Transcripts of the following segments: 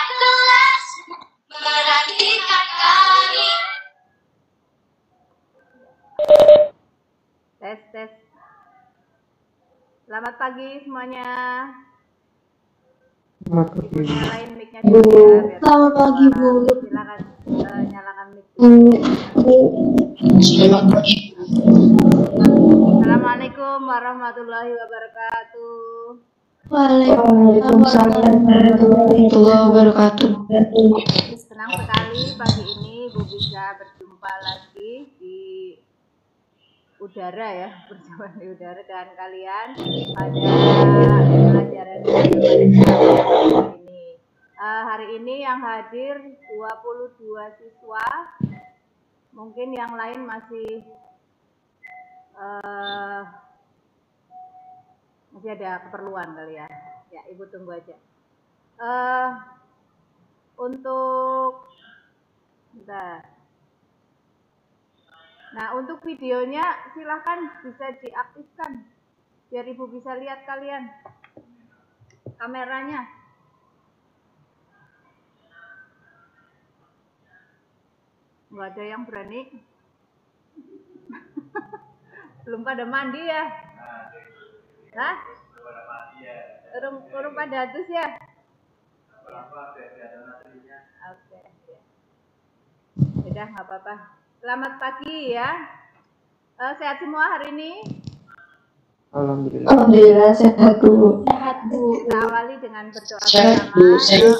kelas perhatikan kami. Tes. Selamat pagi semuanya. Nyalain mic-nya dulu ya. Selamat pagi, Bu. Silakan nyalakan mic. Selamat pagi. Assalamualaikum warahmatullahi wabarakatuh. Waalaikumsalam warahmatullahi wabarakatuh. Senang sekali pagi ini Bu bisa berjumpa lagi di udara ya, berjumpa di udara dengan kalian pada pelajaran ini. Hari ini yang hadir 22 siswa, mungkin yang lain masih ada keperluan kali ya. Ya, Ibu tunggu aja. Untuk Nah, untuk videonya silahkan bisa diaktifkan biar Ibu bisa lihat kalian kameranya. Nggak ada yang berani. Belum pada mandi ya? Hah? Urung pada hatus ya? Oke. Udah, nggak apa-apa. Selamat pagi ya. Sehat semua hari ini? Alhamdulillah sehat, Bu. Kita awali dengan berdoa Sehat, bersama. Bu. Sehat.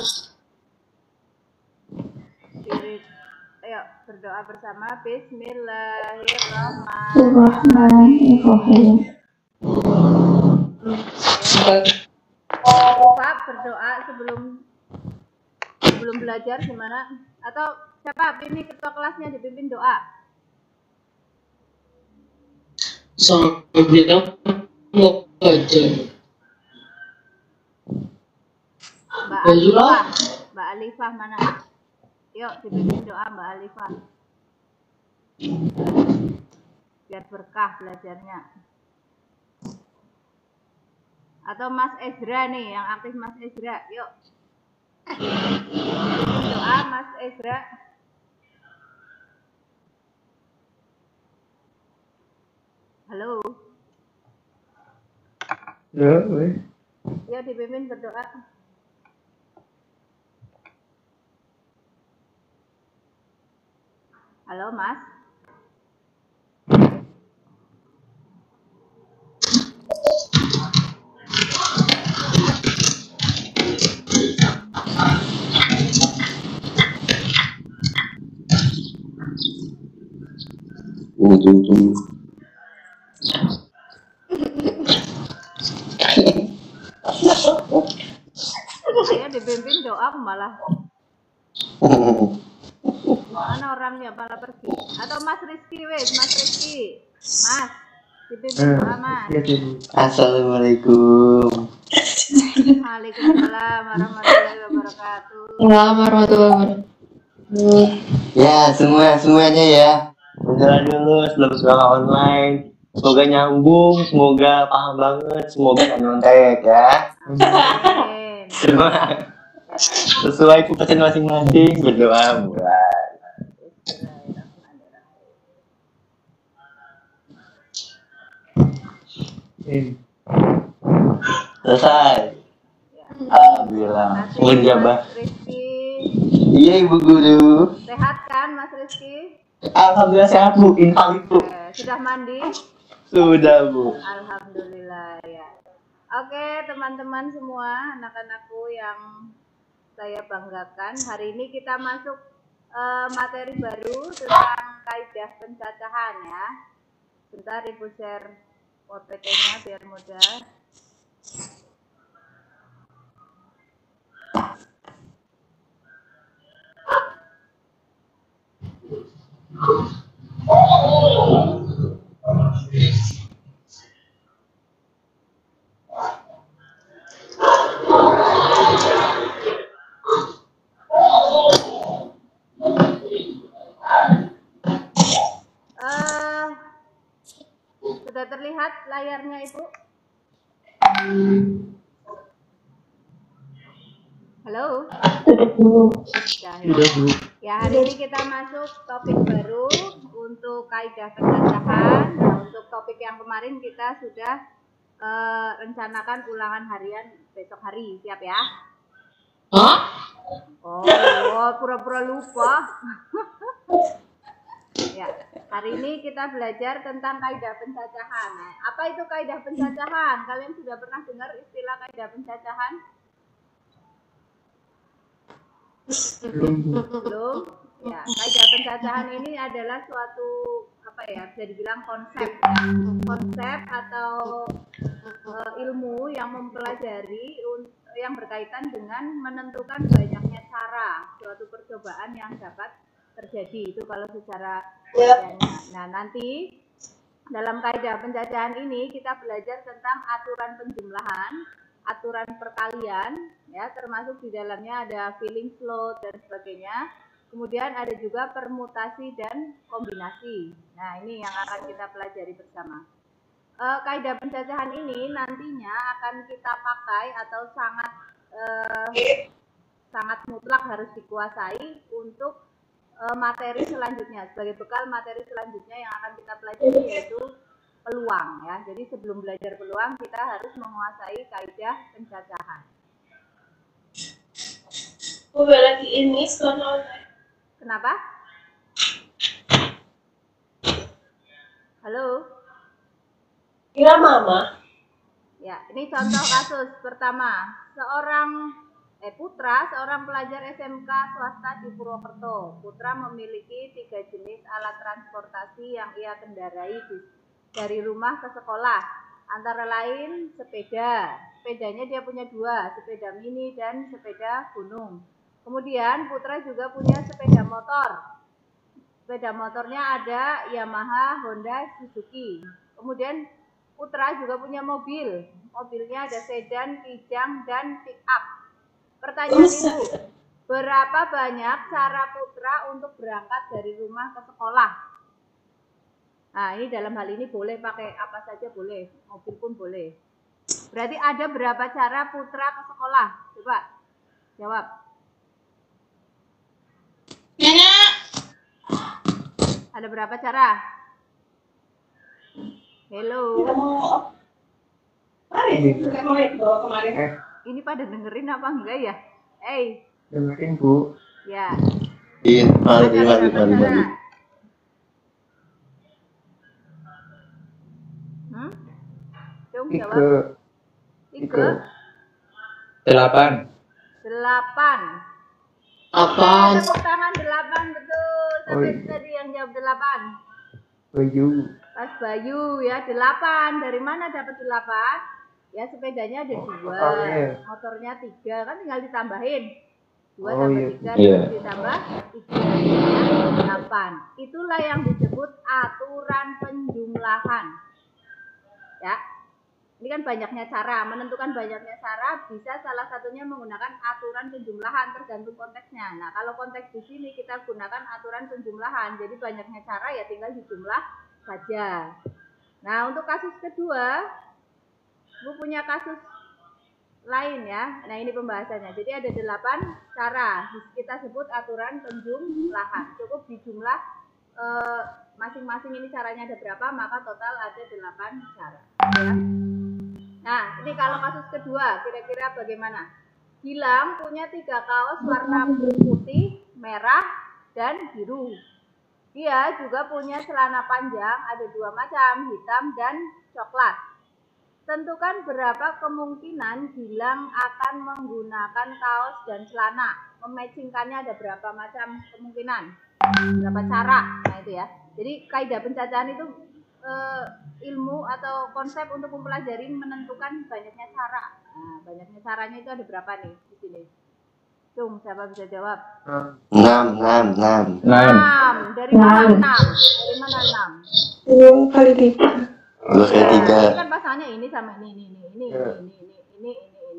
Ayo berdoa bersama. Bismillahirrahmanirrahim. Pak berdoa sebelum belajar gimana? Atau siapa? Ini ketua kelasnya dipimpin doa. Saya bilang mau belajar. Mbak Alifah mana? Yuk dipimpin doa Mbak Alifah. Biar berkah belajarnya. Atau Mas Ezra nih, yang aktif Mas Ezra. Yuk. Doa Mas Ezra. Halo. Ya, Yuk dipimpin berdoa. Halo Mas. Saya dipimpin doa malah. Mana orangnya malah pergi? Atau Mas Rizky wes, Mas Rizky. Mas, dipimpin doa Mas. Assalamualaikum. Waalaikumsalam warahmatullahi wabarakatuh. Ya, semuanya ya. Berdoa dulu sebelum sekolah online. Semoga nyambung, semoga paham banget, semoga gak nyontek ya. Amin. Semua sesuai kepercayaan masing-masing berdoa mulai. Selesai. Alhamdulillah. Menjabah. Rizky. Iya Ibu Guru. Sehat kan Mas Rizky? Alhamdulillah sehat Bu, invalid Bu. Sudah mandi? Sudah Bu. Alhamdulillah ya. Oke teman-teman semua, anak-anakku yang saya banggakan, hari ini kita masuk materi baru tentang kaidah pencacahan ya. Bentar Ibu share PPT-nya biar mudah. Sudah terlihat layarnya Ibu? Halo? Sudah Bu. Sudah, ya. Ya, hari ini kita masuk topik baru untuk kaidah pencacahan. Nah, untuk topik yang kemarin kita sudah rencanakan ulangan harian besok hari. Siap ya? Hah? Oh, pura-pura lupa. Ya, hari ini kita belajar tentang kaidah pencacahan. Nah, apa itu kaidah pencacahan? Kalian sudah pernah dengar istilah kaidah pencacahan? Belum? Ya, kaidah pencacahan ini adalah suatu bisa dibilang konsep atau ilmu yang mempelajari yang berkaitan dengan menentukan banyaknya cara suatu percobaan yang dapat terjadi. Itu kalau secara nah, nanti dalam kaidah pencacahan ini kita belajar tentang aturan penjumlahan, aturan perkalian, ya, termasuk di dalamnya ada filling float dan sebagainya. Kemudian ada juga permutasi dan kombinasi. Nah, ini yang akan kita pelajari bersama. Kaidah pencacahan ini nantinya akan kita pakai atau sangat mutlak harus dikuasai untuk materi selanjutnya, sebagai bekal materi selanjutnya yang akan kita pelajari, yaitu peluang, ya. Jadi sebelum belajar peluang kita harus menguasai kaidah pencacahan. lagi ini sekolah. Kenapa? Halo? Kira mama. Ya, ini contoh kasus pertama. Putra, seorang pelajar SMK swasta di Purwokerto. Putra memiliki 3 jenis alat transportasi yang ia kendarai dari rumah ke sekolah. Antara lain sepeda. Sepedanya dia punya 2, sepeda mini dan sepeda gunung. Kemudian Putra juga punya sepeda motor. Sepeda motornya ada Yamaha, Honda, Suzuki. Kemudian Putra juga punya mobil. Mobilnya ada sedan, kijang, dan pick up. Pertanyaan Ibu, berapa banyak cara Putra untuk berangkat dari rumah ke sekolah? Nah, ini dalam hal ini boleh pakai apa saja boleh, mobil pun boleh. Berarti ada berapa cara Putra ke sekolah? Coba jawab. Ada berapa cara? Hello. Ini pada dengerin apa enggak ya? Dengerin Bu. Ya. Iya, mari. Cung, jawab. 3. 8. 8. Apaan? Tepuk tangan 8, betul. Sampai tadi yang jawab 8. Bayu. Mas Bayu ya, 8. Dari mana dapat 8? Ya, sepedanya ada 2, motornya 3, kan tinggal ditambahin 2 tambah 3 ditambah 3, 8. Itulah yang disebut aturan penjumlahan. Ya, ini kan banyaknya cara. Menentukan banyaknya cara bisa salah satunya menggunakan aturan penjumlahan, tergantung konteksnya. Nah, kalau konteks di sini kita gunakan aturan penjumlahan, jadi banyaknya cara ya tinggal dijumlah saja. Nah, untuk kasus kedua, Bu punya kasus lain ya. Nah, ini pembahasannya. Jadi ada 8 cara. Kita sebut aturan penjumlahan. Cukup dijumlah masing-masing ini caranya ada berapa, maka total ada 8 cara. Ya. Nah, ini kalau kasus kedua, kira-kira bagaimana? Gilang punya 3 kaos warna putih, merah, dan biru. Dia juga punya celana panjang, ada 2 macam, hitam dan coklat. Tentukan berapa kemungkinan Gilang akan menggunakan kaos dan celana. Mematchingkannya ada berapa macam kemungkinan, berapa cara. Nah, itu ya. Jadi kaidah pencacahan itu ilmu atau konsep untuk mempelajari menentukan banyaknya cara. Nah, banyaknya caranya itu ada berapa nih di sini? Cung, siapa bisa jawab? 6. 6. Dari mana 6? Dari mana 6? 2 kali lipat. 2 kali 3. Ini kan pasalnya ini sama ini.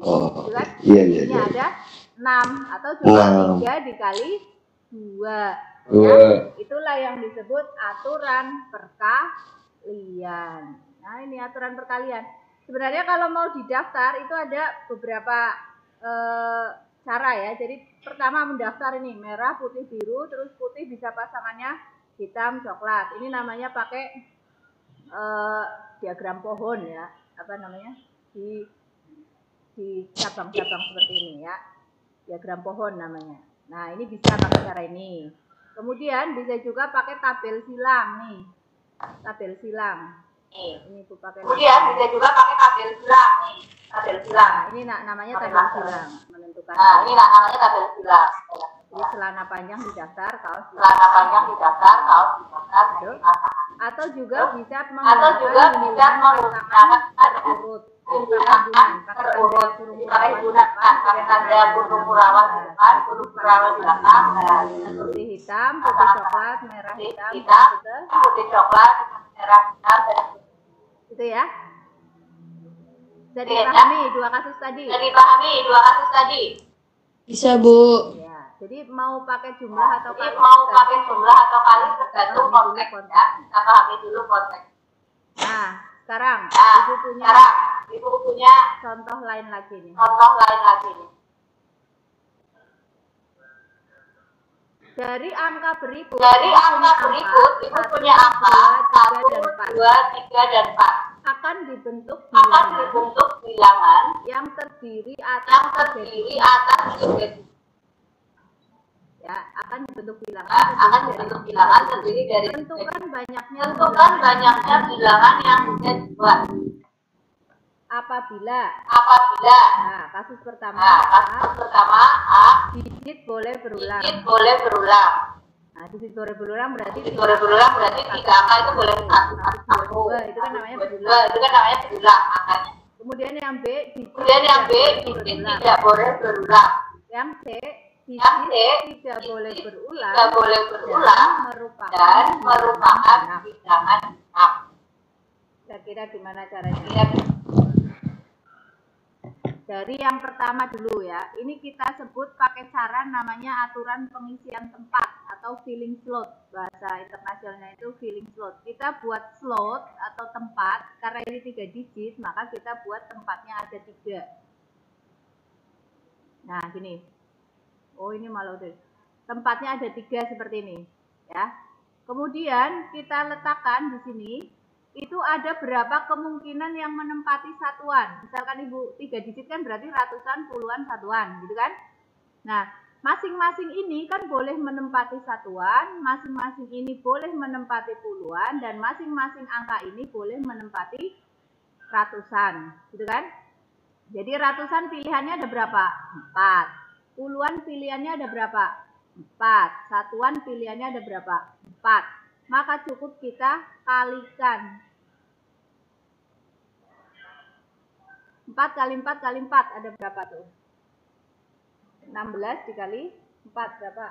Oh, kan? iya. Ini ada 6 atau juga 3 dikali 2. Ya, itulah yang disebut aturan perkalian. Nah, ini aturan perkalian. Sebenarnya kalau mau didaftar itu ada beberapa cara ya. Jadi pertama mendaftar ini merah, putih, biru, terus putih bisa pasangannya hitam, coklat. Ini namanya pakai diagram pohon ya. Apa namanya? Di cabang-cabang seperti ini ya. Diagram pohon namanya. Nah, ini bisa pakai cara ini. Kemudian bisa juga pakai tabel silang nih. Tabel silang. Ini Bu pakai. Kemudian bisa juga pakai tabel silang nih. Tabel silang. Nah, ini namanya tabel silang, menentukan. Nah, ini namanya tabel silang. Jadi celana panjang di daftar, kaos di daftar. Celana panjang di daftar, kaos di daftar. Atau juga bisa menggunakan urut. Pakai tanda burung kurawan depan, burung kurawan di belakang. Putih hitam, putih coklat, merah hitam, putih coklat, merah hitam. Itu ya. Jadi dipahami dua kasus tadi. Bisa, Bu. Ya, jadi mau pakai jumlah atau kali tergantung konteks ya. Kita pahami dulu konteks. Nah, sekarang Ibu punya contoh lain lagi nih. Dari angka berikut Ibu punya angka 1, 2, 3, dan 4. Akan dibentuk bilangan yang terdiri atas 3. Ya, akan dibentuk bilangan terdiri dari tentukan banyaknya bilangan yang bisa dibuat. Apabila nah, kasus pertama A, digit boleh berulang. Nah, digit boleh berulang berarti 3 angka itu boleh satu. Itu kan namanya berulang. Kemudian yang B, digit tidak boleh berulang. Yang C, digit tidak boleh berulang dan merupakan bilangan genap. Kira-kira gimana caranya? Dari yang pertama dulu ya, ini kita sebut pakai cara namanya aturan pengisian tempat atau filling slot. Bahasa internasionalnya itu filling slot. Kita buat slot atau tempat, karena ini 3 digit, maka kita buat tempatnya ada 3. Nah, gini. Oh, ini malah udah. Tempatnya ada 3 seperti ini, ya. Kemudian kita letakkan di sini. Itu ada berapa kemungkinan yang menempati satuan. Misalkan Ibu 3 digit kan berarti ratusan, puluhan, satuan, gitu kan? Nah, masing-masing ini kan boleh menempati satuan, masing-masing ini boleh menempati puluhan, dan masing-masing angka ini boleh menempati ratusan, gitu kan? Jadi ratusan pilihannya ada berapa? 4. Puluhan pilihannya ada berapa? 4. Satuan pilihannya ada berapa? 4. Maka cukup kita kalikan. 4 kali 4 kali 4 ada berapa tuh? 16 dikali 4 berapa?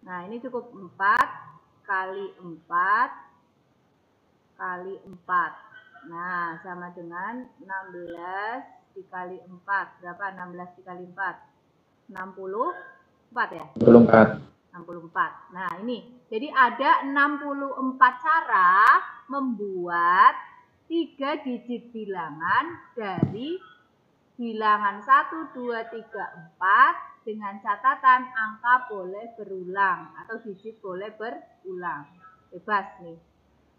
Nah, ini cukup 4 kali 4 kali 4. Nah, sama dengan 16 dikali 4. Berapa 16 dikali 4? 64 ya? 64. Nah, ini. Jadi ada 64 cara membuat 3 digit bilangan dari bilangan 1, 2, 3, 4 dengan catatan angka boleh berulang atau digit boleh berulang. Bebas nih.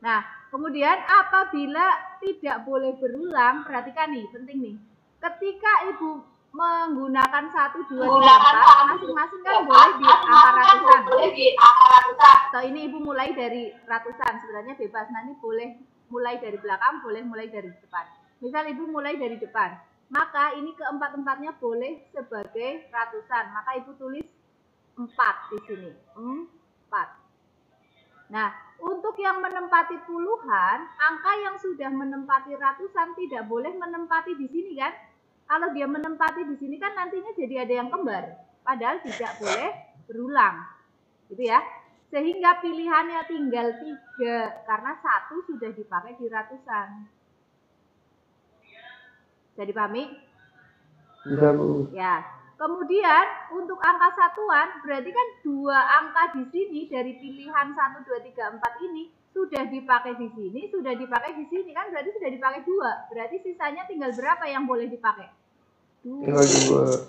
Nah, kemudian apabila tidak boleh berulang, perhatikan nih, penting nih. Ketika Ibu menggunakan 1, 2, 3, 4, masing-masing kan boleh di angka ratusan. Atau ini Ibu mulai dari ratusan, sebenarnya bebas. Nanti boleh mulai dari belakang, boleh mulai dari depan. Misal Ibu mulai dari depan, maka ini keempat-empatnya boleh sebagai ratusan. Maka Ibu tulis 4 di sini. 4. Nah, untuk yang menempati puluhan, angka yang sudah menempati ratusan tidak boleh menempati di sini kan? Kalau dia menempati di sini kan nantinya jadi ada yang kembar. Padahal tidak boleh berulang. Gitu ya. Sehingga pilihannya tinggal 3. Karena 1 sudah dipakai di ratusan. Bisa dipahami? Bisa, Bu. Ya. Kemudian untuk angka satuan berarti kan 2 angka di sini dari pilihan 1, 2, 3, 4 ini sudah dipakai di sini, sudah dipakai di sini kan berarti sudah dipakai 2. Berarti sisanya tinggal berapa yang boleh dipakai? 2. Tinggal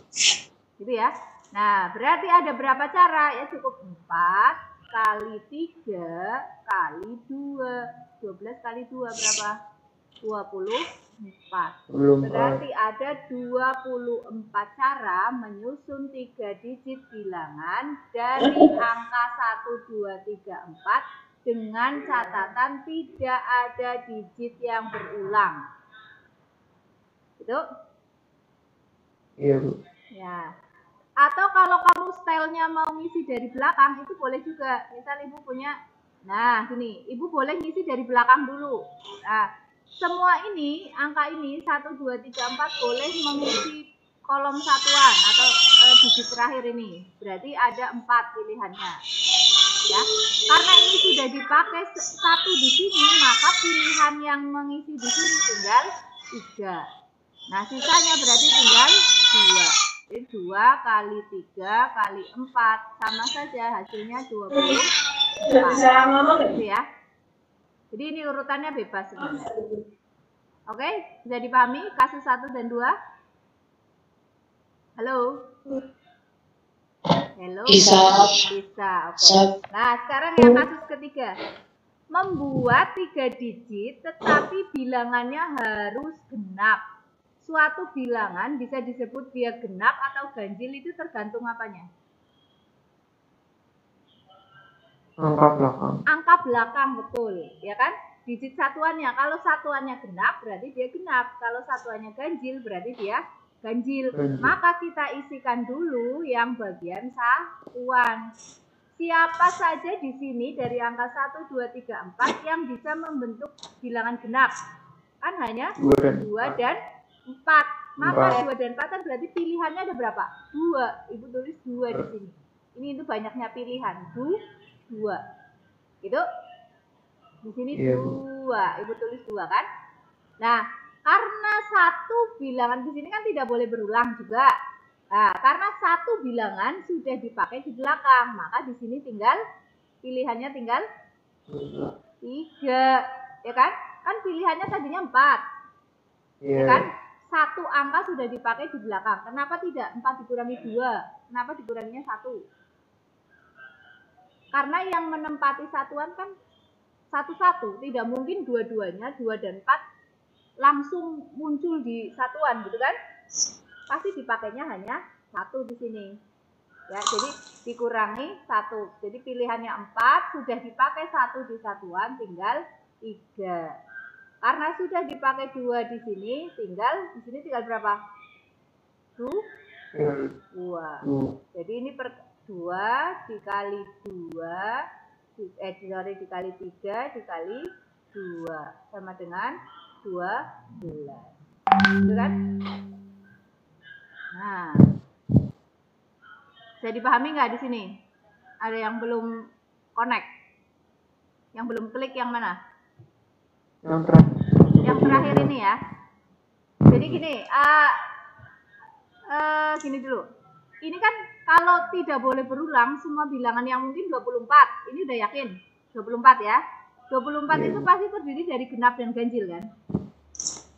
2. Gitu ya. Nah, berarti ada berapa cara? Ya cukup 4 kali 3 kali 2. 12 kali 2 berapa? 24. Berarti ada 24 cara menyusun 3 digit bilangan dari angka 1, 2, 3, 4 dengan catatan tidak ada digit yang berulang. Gitu? Iya, Bu. Ya. Atau kalau kamu stylenya mau ngisi dari belakang itu boleh juga. Misal ibu punya, nah gini, ibu boleh ngisi dari belakang dulu. Nah, semua ini, angka ini 1, 2, 3, 4 boleh mengisi kolom satuan atau digit terakhir ini. Berarti ada 4 pilihannya. Ya, karena ini sudah dipakai 1 di sini, maka pilihan yang mengisi di sini tinggal 3. Nah, sisanya berarti tinggal 2. Jadi 2 kali 3 kali 4 sama saja hasilnya 24. Bisa ngomong nggak? Gitu ya. Jadi ini urutannya bebas sebenarnya. Oke, bisa dipahami kasus 1 dan 2? Halo? Halo? Bisa. Bisa, oke. Nah, sekarang yang kasus ketiga. Membuat 3 digit tetapi bilangannya harus genap. Suatu bilangan bisa disebut dia genap atau ganjil itu tergantung apanya? Angka belakang. Angka belakang, betul, ya kan? Digit satuannya, kalau satuannya genap berarti dia genap, kalau satuannya ganjil berarti dia ganjil. Maka kita isikan dulu yang bagian satuan. Siapa saja di sini dari angka 1, 2, 3, 4 yang bisa membentuk bilangan genap? Kan hanya 2 dan 4. Maka 2 dan 4 kan berarti pilihannya ada berapa? 2. Ibu tulis 2 di sini. Ini itu banyaknya pilihan. 2. Gitu? Di sini 2. Ibu tulis 2 kan? Nah, karena satu bilangan di sini kan tidak boleh berulang juga. Nah, karena satu bilangan sudah dipakai di belakang, maka di sini tinggal pilihannya tinggal 3. Ya kan? Kan pilihannya tadinya 4. Ya kan? Satu angka sudah dipakai di belakang. Kenapa tidak 4 dikurangi 2? Kenapa dikuranginya 1? Karena yang menempati satuan kan satu-satu. Tidak mungkin dua-duanya, 2 dan 4 langsung muncul di satuan, gitu kan? Pasti dipakainya hanya 1 di sini. Ya, jadi dikurangi 1. Jadi pilihannya 4, sudah dipakai 1 di satuan, tinggal 3. Karena sudah dipakai 2 di sini tinggal berapa? 2. Jadi ini 2 dikali 2 dikali 3 dikali 2 sama dengan 12. Gitu kan? Nah, bisa dipahami nggak di sini? Ada yang belum connect? Yang belum klik yang mana? Yang terakhir ini ya. Jadi gini, gini dulu. Ini kan kalau tidak boleh berulang semua bilangan yang mungkin 24. Ini udah yakin 24 ya. 24 itu pasti terdiri dari genap dan ganjil kan?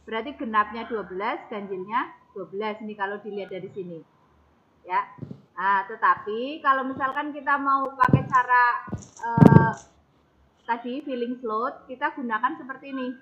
Berarti genapnya 12, ganjilnya 12 ini kalau dilihat dari sini. Ya. Nah, tetapi kalau misalkan kita mau pakai cara tadi filling float, kita gunakan seperti ini.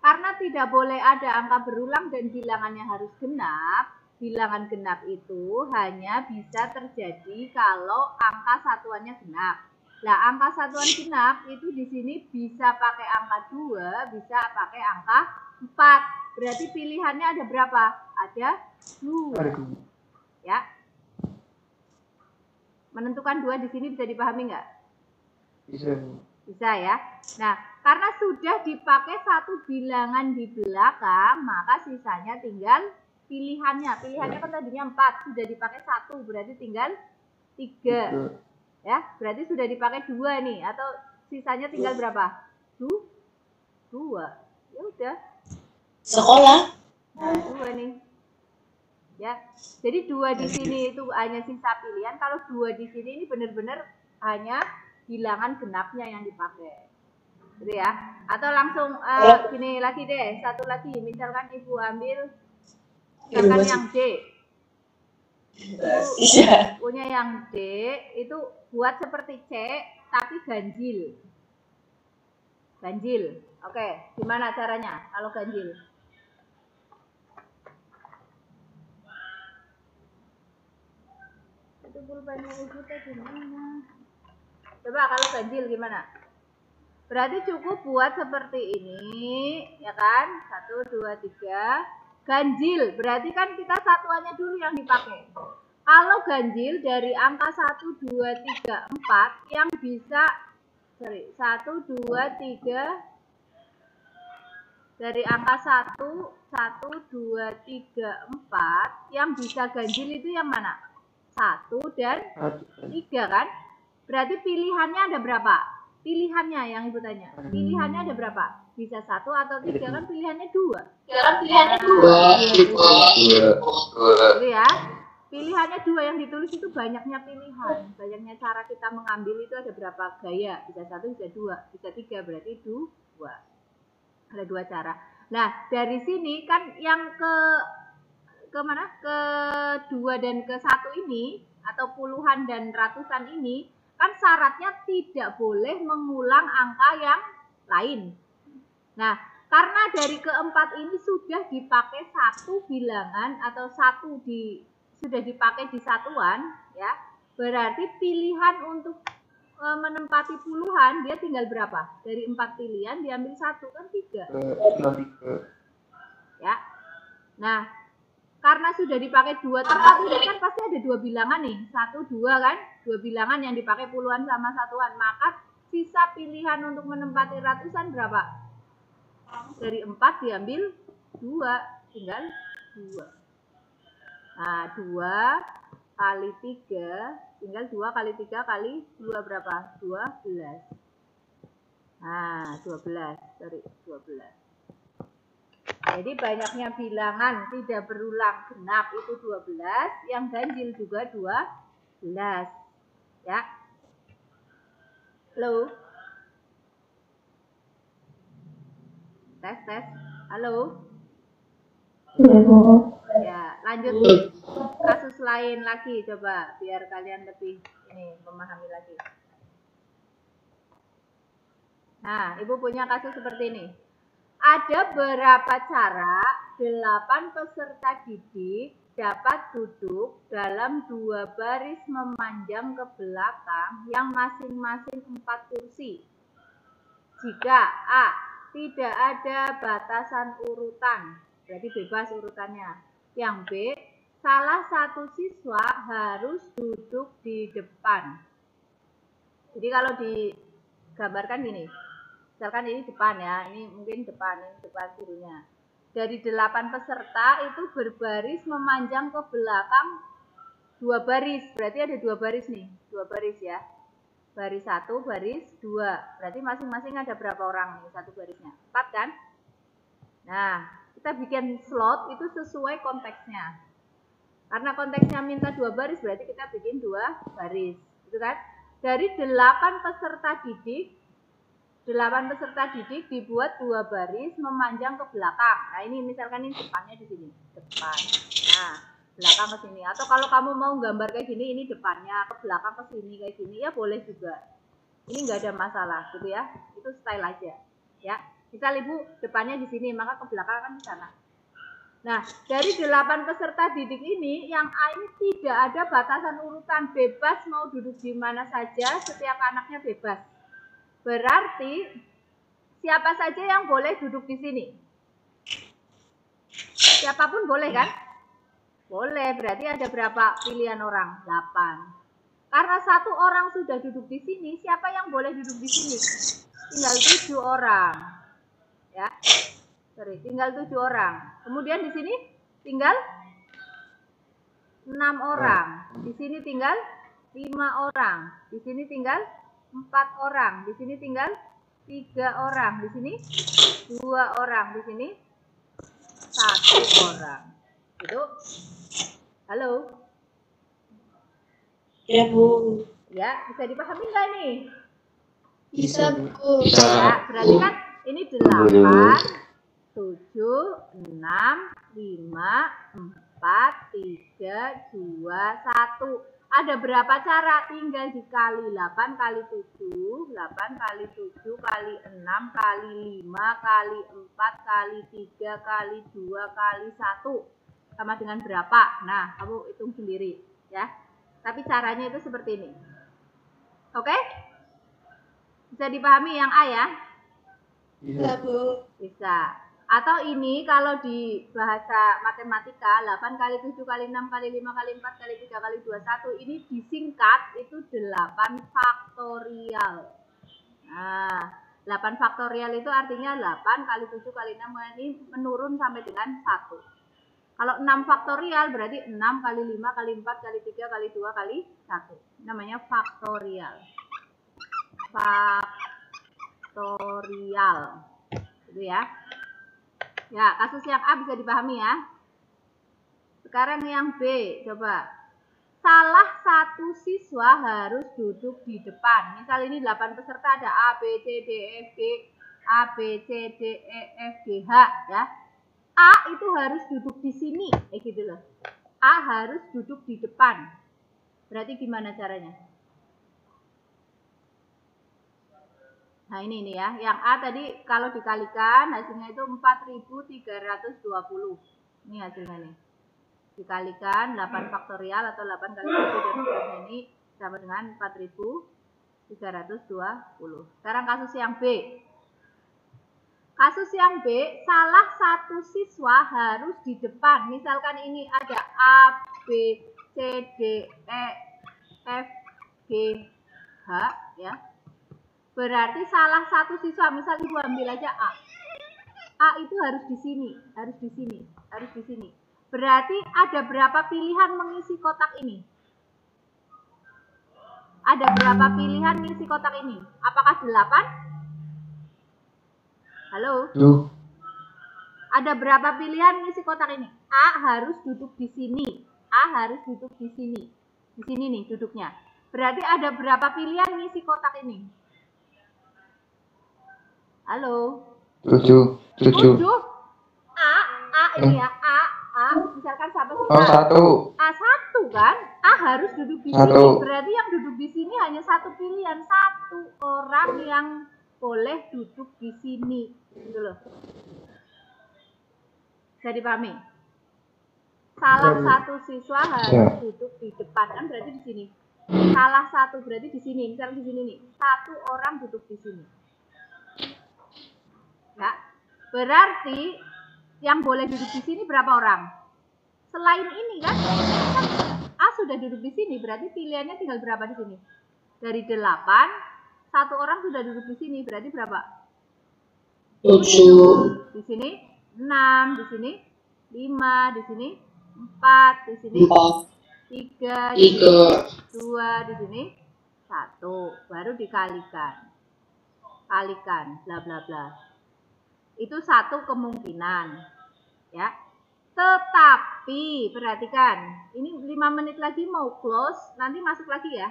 Karena tidak boleh ada angka berulang dan bilangannya harus genap, bilangan genap itu hanya bisa terjadi kalau angka satuannya genap. Nah, angka satuan genap itu di sini bisa pakai angka 2, bisa pakai angka 4. Berarti pilihannya ada berapa? Ada 2. Ya. Menentukan 2 di sini bisa dipahami nggak? Bisa ya. Nah, karena sudah dipakai satu bilangan di belakang, maka sisanya tinggal pilihannya. Pilihannya kan tadinya 4, sudah dipakai 1, berarti tinggal 3. Ya, berarti sudah dipakai 2 nih, atau sisanya tinggal berapa? 2. Ya udah. Sekolah. Nah, 2 nih. Ya, jadi 2 di sini itu hanya sisa pilihan. Kalau 2 di sini ini benar-benar hanya bilangan genapnya yang dipakai, gitu ya. Atau langsung gini lagi deh, satu lagi. Misalkan ibu ambil, misalkan yang D, ibu punya yang D itu buat seperti C tapi ganjil. Ganjil, oke. Gimana caranya kalau ganjil? Itu pulpennya ibu teh gimana? Coba kalau ganjil gimana? Berarti cukup buat seperti ini, ya kan? 1, 2, 3. Ganjil, berarti kan kita satuannya dulu yang dipakai. Kalau ganjil dari angka 1, 2, 3, 4 yang bisa, 1, 2, 3, dari angka 1, 2, 3, 4 yang bisa ganjil itu yang mana? 1 dan 3 kan? Berarti pilihannya ada berapa? Pilihannya yang ibu tanya. Pilihannya ada berapa? Bisa 1 atau 3 kan pilihannya 2. Sekarang pilihannya 2. Gitu ya. Pilihannya 2 yang ditulis itu banyaknya pilihan. Banyaknya cara kita mengambil itu ada berapa gaya? Bisa 1, bisa 2, bisa 3, berarti 2. Ada 2 cara. Nah, dari sini kan yang ke mana? Ke 2 dan ke 1 ini atau puluhan dan ratusan ini kan syaratnya tidak boleh mengulang angka yang lain. Nah, karena dari keempat ini sudah dipakai satu bilangan atau sudah dipakai di satuan, ya, berarti pilihan untuk menempati puluhan dia tinggal berapa? Dari 4 pilihan diambil 1 kan 3. Ya. Nah, karena sudah dipakai 2 tempat ini kan pasti ada 2 bilangan nih. 1, 2 kan? 2 bilangan yang dipakai puluhan sama satuan. Maka sisa pilihan untuk menempati ratusan berapa? Dari 4 diambil 2. Tinggal 2. Nah, 2 kali 3. Tinggal 2 kali 3 kali 2 berapa? 12. Nah, 12. Sorry, 12. Jadi banyaknya bilangan tidak berulang genap itu 12, yang ganjil juga 12. Ya. Halo. Tes. Halo. Ya, lanjut kasus lain lagi coba biar kalian lebih memahami lagi. Nah, Ibu punya kasus seperti ini. Ada berapa cara 8 peserta didik dapat duduk dalam 2 baris memanjang ke belakang yang masing-masing 4 kursi. Jika A. Tidak ada batasan urutan, berarti bebas urutannya. Yang B. Salah satu siswa harus duduk di depan. Jadi kalau digambarkan gini. Misalkan ini depan ya, ini mungkin depan gurunya. Dari 8 peserta itu berbaris memanjang ke belakang 2 baris, berarti ada 2 baris nih, 2 baris ya. Baris 1, baris 2, berarti masing-masing ada berapa orang nih satu barisnya? 4 kan? Nah, kita bikin slot itu sesuai konteksnya. Karena konteksnya minta 2 baris, berarti kita bikin 2 baris, gitu kan? Dari 8 peserta didik, dibuat 2 baris memanjang ke belakang. Nah, ini misalkan ini depannya di sini, depan. Nah, belakang ke sini. Atau kalau kamu mau gambar kayak gini, ini depannya ke belakang ke sini kayak gini ya boleh juga. Ini enggak ada masalah, gitu ya. Itu style aja, ya. Misal Ibu depannya di sini, maka ke belakang kan di sana. Nah, dari 8 peserta didik ini, yang A ini tidak ada batasan urutan, bebas mau duduk di mana saja, setiap anaknya bebas. Berarti siapa saja yang boleh duduk di sini? Siapapun boleh kan? Boleh, berarti ada berapa pilihan orang? 8. Karena 1 orang sudah duduk di sini, siapa yang boleh duduk di sini? Tinggal 7 orang. Ya. Tinggal 7 orang. Kemudian di sini tinggal 6 orang. Di sini tinggal 5 orang. Di sini tinggal 4 orang, di sini tinggal 3 orang, di sini 2 orang, di sini 1 orang. Itu Halo? Ya, Bu. Ya, bisa dipahami nggak nih? Bisa, Bu. Bisa. Ya, berarti kan ini 8, 7, 6, 5, 4, 3, 2, 1. Ada berapa cara? Tinggal dikali 8 kali 7, 8 kali 7 kali 6 kali 5 kali 4 kali 3 kali 2 kali 1. Sama dengan berapa? Nah, kamu hitung sendiri ya. Tapi caranya itu seperti ini. Oke? Bisa dipahami yang A ya? Bisa, Bu. Bisa. Atau ini kalau di bahasa matematika 8 kali 7 kali 6 kali 5 kali 4 kali 3 kali 2, 1 ini disingkat itu 8 faktorial. Nah, 8 faktorial itu artinya 8 kali 7 kali 6 ini menurun sampai dengan 1. Kalau 6 faktorial berarti 6 kali 5 kali 4 kali 3 kali 2 kali 1. Namanya faktorial. Faktorial. Gitu ya. Ya, kasus yang A bisa dipahami ya. Sekarang yang B, coba. Salah satu siswa harus duduk di depan. Misal ini 8 peserta, ada A, B, C, D, E, F, G, A, B, C, D, E, F, G, H ya. A itu harus duduk di sini, gitu loh. A harus duduk di depan. Berarti gimana caranya? Nah ini nih ya, yang A tadi kalau dikalikan hasilnya itu 4.320. Ini hasilnya nih. Dikalikan 8 faktorial atau 8 kali 7 dan seterusnya ini sama dengan 4.320. Sekarang kasus yang B. Kasus yang B, salah satu siswa harus di depan. Misalkan ini ada A, B, C, D, E, F, G, H ya. Berarti salah satu siswa, misal Ibu ambil aja A. A itu harus di sini, harus di sini, harus di sini. Berarti ada berapa pilihan mengisi kotak ini? Ada berapa pilihan mengisi kotak ini? Apakah 8? Halo? Tuh. Ada berapa pilihan mengisi kotak ini? A harus duduk di sini. A harus duduk di sini. Di sini nih duduknya. Berarti ada berapa pilihan mengisi kotak ini? Halo? 7. 7. 7. A ini ya, A, misalkan siapa sih? Oh, 1. A1 kan? A harus duduk di 1. sini. Berarti yang duduk di sini hanya satu pilihan, satu orang yang boleh duduk di sini. Gitu loh. Bisa dipahami? Salah satu siswa harus duduk di depan, kan berarti di sini. Salah satu berarti di sini, misalnya di sini nih. Satu orang duduk di sini. Ya. Berarti yang boleh duduk di sini berapa orang? Selain ini kan A sudah duduk di sini, berarti pilihannya tinggal berapa di sini? Dari 8, satu orang sudah duduk di sini, berarti berapa? 7. Di sini 6, di sini 5, di sini 4, di sini 3, di sini 2, di sini 1, baru dikalikan. Kalikan, bla bla bla. Itu satu kemungkinan, ya. Tetapi perhatikan, ini 5 menit lagi mau close, nanti masuk lagi ya.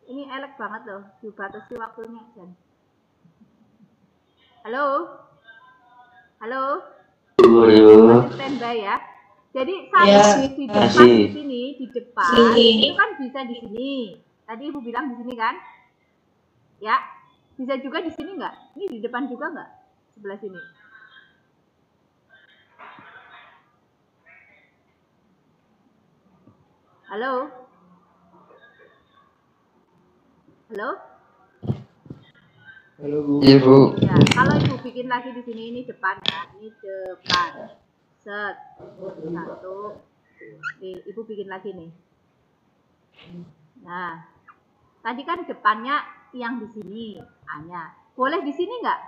Ini elek banget loh, dibatasi waktunya, Jan. Halo, halo, masih standby ya. Jadi satu di depan di sini, di depan itu kan bisa di sini. Tadi Ibu bilang di sini kan, ya. Bisa juga di sini nggak? Ini di depan juga nggak? Sebelah sini. Halo? Halo? Halo, Bu. Iya, Bu. Ya, kalau Ibu bikin lagi di sini, ini depan ya. Ini depan. Set. 1. Ibu bikin lagi nih. Nah, tadi kan depannya yang di sini. A-nya. Boleh di sini nggak?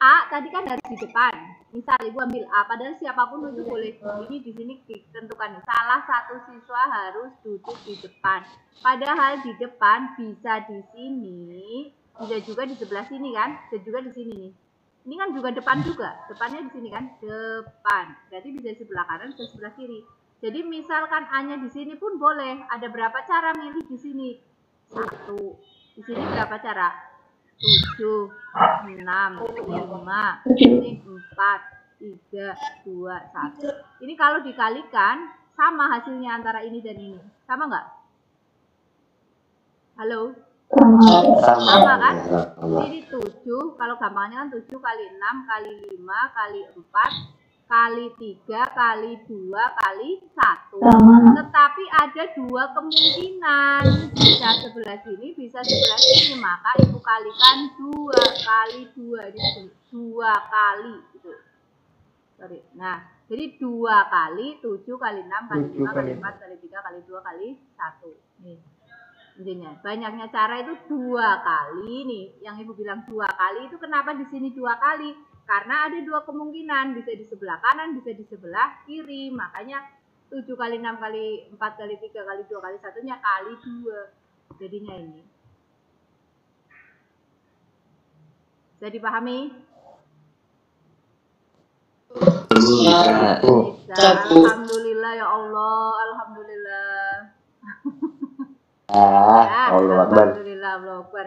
A tadi kan harus di depan. Misal Ibu ambil A, padahal siapapun itu boleh. Ini di sini ditentukan. Salah satu siswa harus duduk di depan. Padahal di depan bisa di sini, bisa juga di sebelah sini kan, bisa juga di sini nih. Ini kan juga depan juga. Depannya di sini kan, depan. Berarti bisa sebelah kanan, bisa sebelah kiri. Jadi misalkan A-nya di sini pun boleh. Ada berapa cara milih di sini? 1. Di sini berapa cara? 7, 6, 5, ini 4, 3, 2, 1. Ini kalau dikalikan, sama hasilnya antara ini dan ini. Sama nggak? Halo? Sama kan? Ini 7, kalau gampangnya kan 7 kali 6 kali 5 kali 4 kali 3 kali 2 kali 1. Tetapi ada 2 kemungkinan. Bisa sebelah sini, bisa sebelah sini. Maka ibu kalikan 2 kali 2. Ini 2 kali. Gitu. Sorry. Nah, jadi 2 kali 7 kali 6 kali 5 kali 4 kali 3 kali 2 kali 1. Nih. Intinya, banyaknya cara itu 2 kali nih. Yang ibu bilang 2 kali itu kenapa di sini 2 kali? Karena ada 2 kemungkinan, bisa di sebelah kanan, bisa di sebelah kiri. Makanya 7 kali 6 kali 4 kali 3 kali 2 kali 1-nya kali 2. Jadinya ini. Bisa dipahami? Bisa. Bisa. Alhamdulillah ya Allah, alhamdulillah. Allah Akbar. Alhamdulillah, Allah Akbar.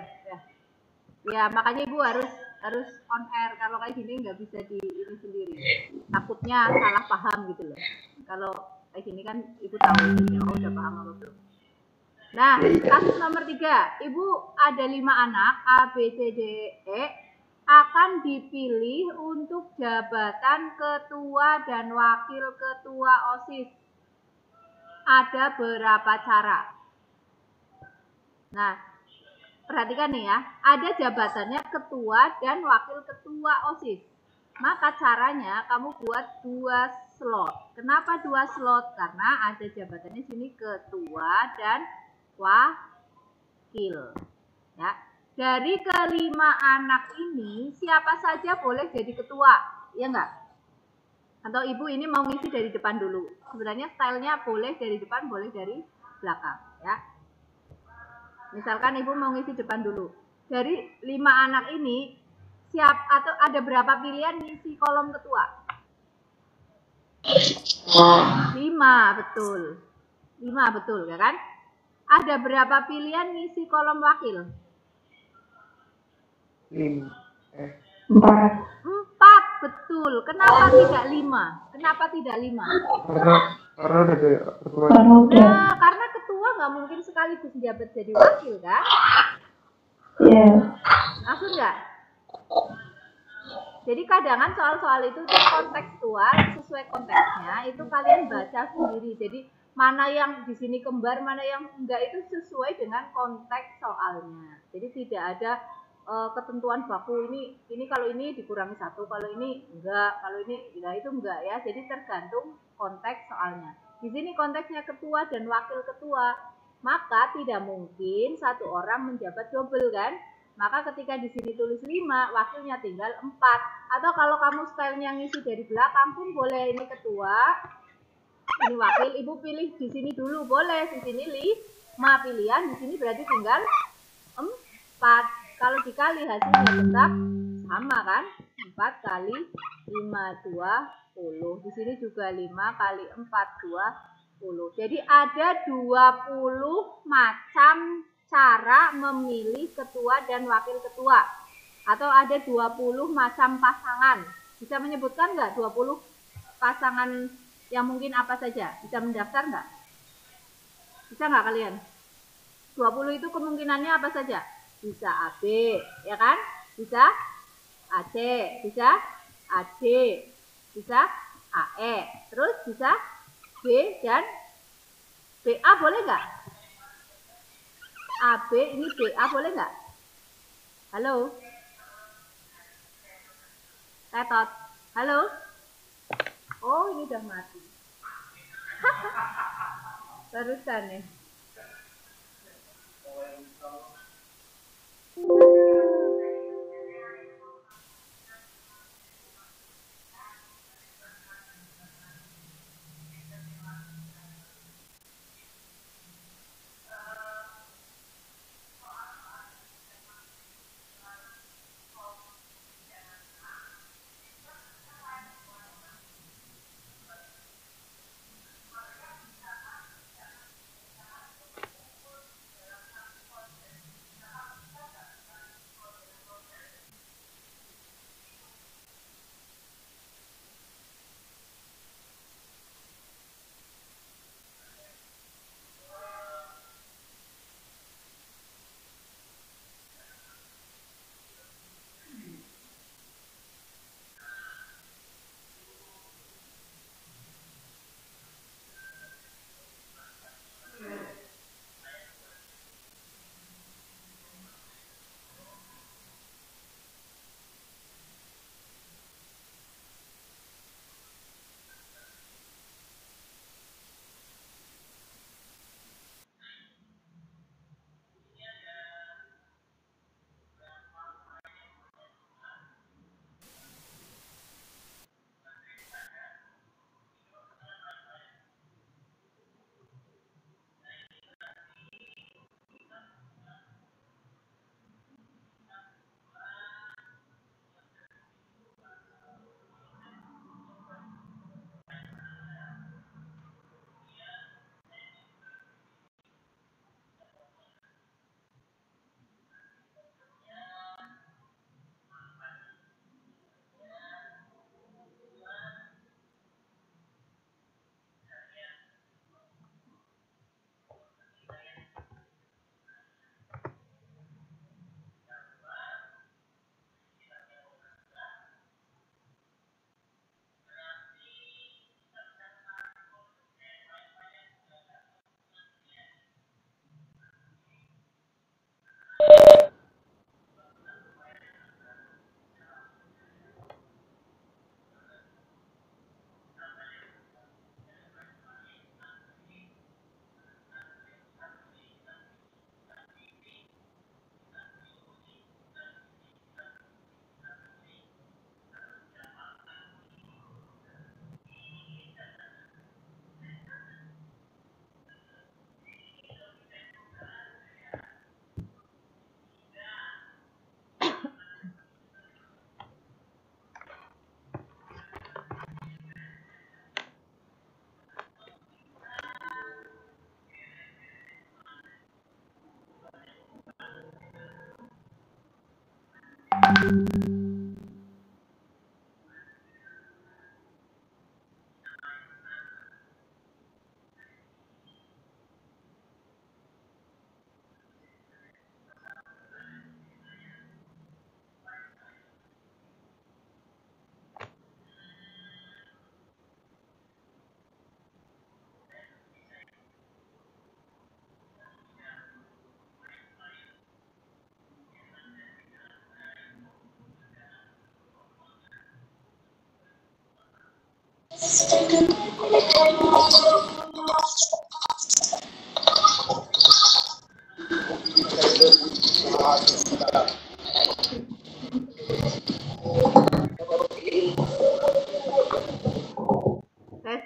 Ya, makanya ibu harus on air. Kalau kayak gini nggak bisa di ini sendiri. Takutnya salah paham gitu loh. Kalau kayak gini kan ibu tahu ya, oh udah paham apa belum. Nah, kasus nomor 3. Ibu ada 5 anak A, B, C, D, E akan dipilih untuk jabatan ketua dan wakil ketua OSIS. Ada berapa cara? Nah, perhatikan nih ya, ada jabatannya ketua dan wakil ketua OSIS. Maka caranya kamu buat 2 slot. Kenapa 2 slot? Karena ada jabatannya sini ketua dan wakil. Ya. Dari kelima anak ini, siapa saja boleh jadi ketua, ya enggak? Atau ibu ini mau ngisi dari depan dulu. Sebenarnya stylenya boleh dari depan, boleh dari belakang, ya. Misalkan ibu mau ngisi depan dulu. Dari 5 anak ini, atau ada berapa pilihan ngisi kolom ketua? 5, betul. 5, betul, ya kan? Ada berapa pilihan ngisi kolom wakil? 4. 4, betul. Kenapa tidak 5? Kenapa tidak 5? Karena udah ada ketua. Nah, karena ketua nggak mungkin sekaligus jabat jadi wakil, kan? Iya. Maksud nggak? Jadi kadang soal-soal itu kontekstual, sesuai konteksnya, itu kalian baca sendiri. Jadi mana yang di sini kembar, mana yang enggak, itu sesuai dengan konteks soalnya. Jadi tidak ada ketentuan baku ini kalau ini dikurangi 1, kalau ini enggak, kalau ini ya itu enggak ya. Jadi tergantung konteks soalnya. Di sini konteksnya ketua dan wakil ketua, maka tidak mungkin 1 orang menjabat double kan? Maka ketika di sini tulis 5, wakilnya tinggal 4. Atau kalau kamu stylenya ngisi dari belakang pun boleh, ini ketua, ini wakil, ibu pilih di sini dulu boleh. Di sini 5 pilihan, di sini berarti tinggal 4. Kalau dikali hasilnya tetap sama kan? 4 kali 5, 20. Di sini juga 5 kali 4, 20. Jadi ada 20 macam cara memilih ketua dan wakil ketua. Atau ada 20 macam pasangan. Bisa menyebutkan nggak 20 pasangan yang mungkin apa saja? Bisa mendaftar nggak? Bisa nggak kalian? 20 itu kemungkinannya apa saja? Bisa AB, ya kan? Bisa AC, bisa AD, bisa AE, terus bisa B dan BA, boleh nggak? AB ini BA boleh nggak? Halo? Tetot, halo? Oh, ini udah mati. Barusan nih. Tes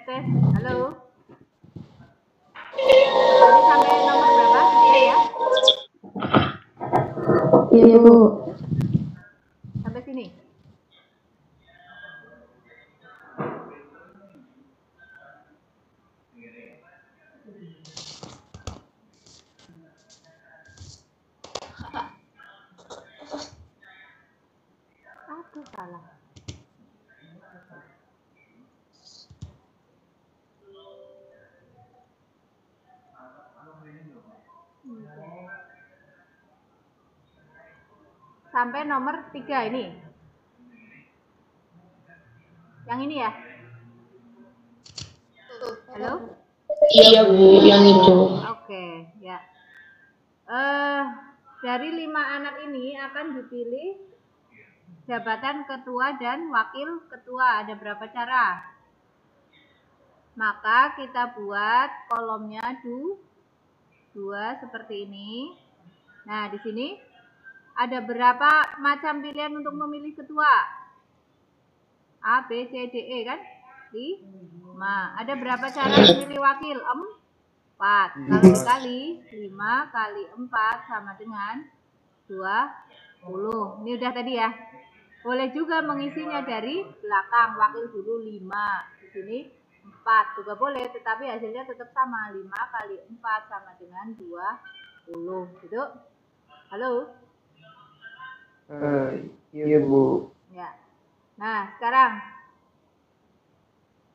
tes, halo. Tadi sampai nomor berapa? 3 ya? Iya, Bu. Sampai sini. Aduh, salah. Sampai nomor 3 ini. Yang ini ya? Halo? Iya, Bu, yang itu. Oke, ya. Dari 5 anak ini akan dipilih jabatan ketua dan wakil ketua. Ada berapa cara? Maka kita buat kolomnya 2 seperti ini. Nah, di sini ada berapa macam pilihan untuk memilih ketua? A, B, C, D, E kan? 5. Ada berapa cara memilih wakil? 4. Kalau dikali 5 kali 4 sama dengan 20. Ini udah tadi ya. Boleh juga mengisinya dari belakang. Wakil dulu 5. Di sini 4 juga boleh, tetapi hasilnya tetap sama. 5 kali 4 sama dengan 20. Gitu. Halo? Iya, Bu. Ya. Nah, sekarang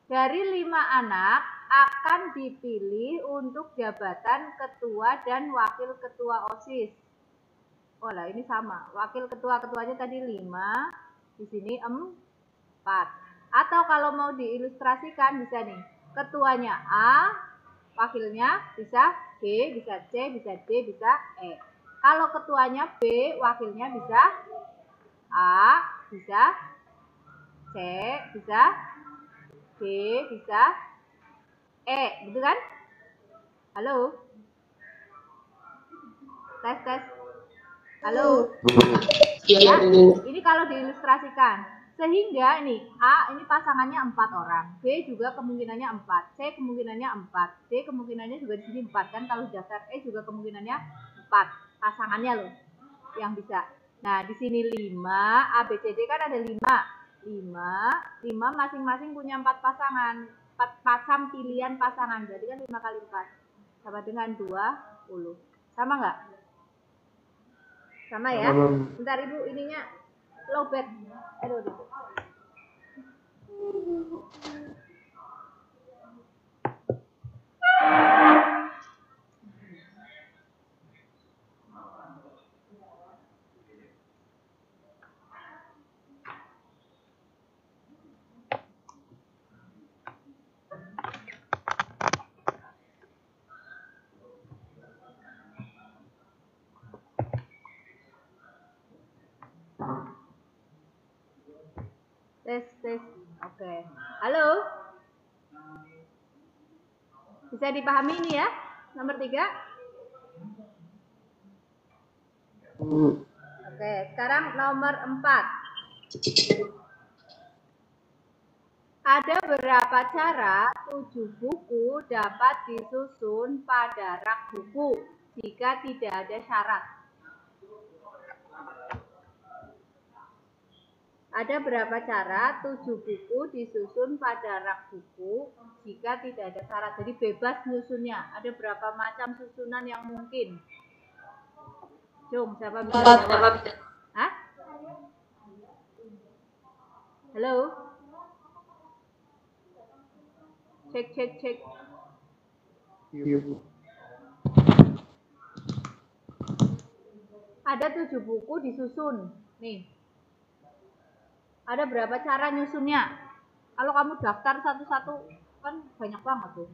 dari 5 anak akan dipilih untuk jabatan ketua dan wakil ketua OSIS. Oh lah, ini sama. Wakil ketua-ketuanya tadi 5, di sini 4. Atau kalau mau diilustrasikan bisa nih. Ketuanya A, wakilnya bisa B, bisa C, bisa D, bisa E. Kalau ketuanya B, wakilnya bisa A, bisa C, bisa D, bisa E, gitu kan? Halo? Tes, tes. Halo? Ya, ini kalau diilustrasikan. Sehingga ini A, ini pasangannya 4 orang. B juga kemungkinannya 4. C kemungkinannya 4. D kemungkinannya juga di sini 4 kan. Kalau daftar E juga kemungkinannya 4. Pasangannya loh yang bisa. Nah, di sini 5, A, B, C, D kan ada 5. 5 masing-masing punya 4 pasangan. 4 macam pilihan pasangan. Jadi kan 5 kali 4 sama dengan 20. Sama nggak? Sama ya? Bentar Ibu, ininya lowbat. Aduh. Tes. Oke. Halo? Bisa dipahami ini ya? Nomor 3? Oke, sekarang nomor 4. Ada berapa cara 7 buku dapat disusun pada rak buku jika tidak ada syarat? Ada berapa cara 7 buku disusun pada rak buku jika tidak ada syarat? Jadi bebas nyusunnya. Ada berapa macam susunan yang mungkin? Jom, siapa bisa jawab? Hah? Halo? Cek. Iya, Bu. Ada 7 buku disusun. Nih. Ada berapa cara nyusunnya? Kalau kamu daftar satu-satu kan banyak banget tuh.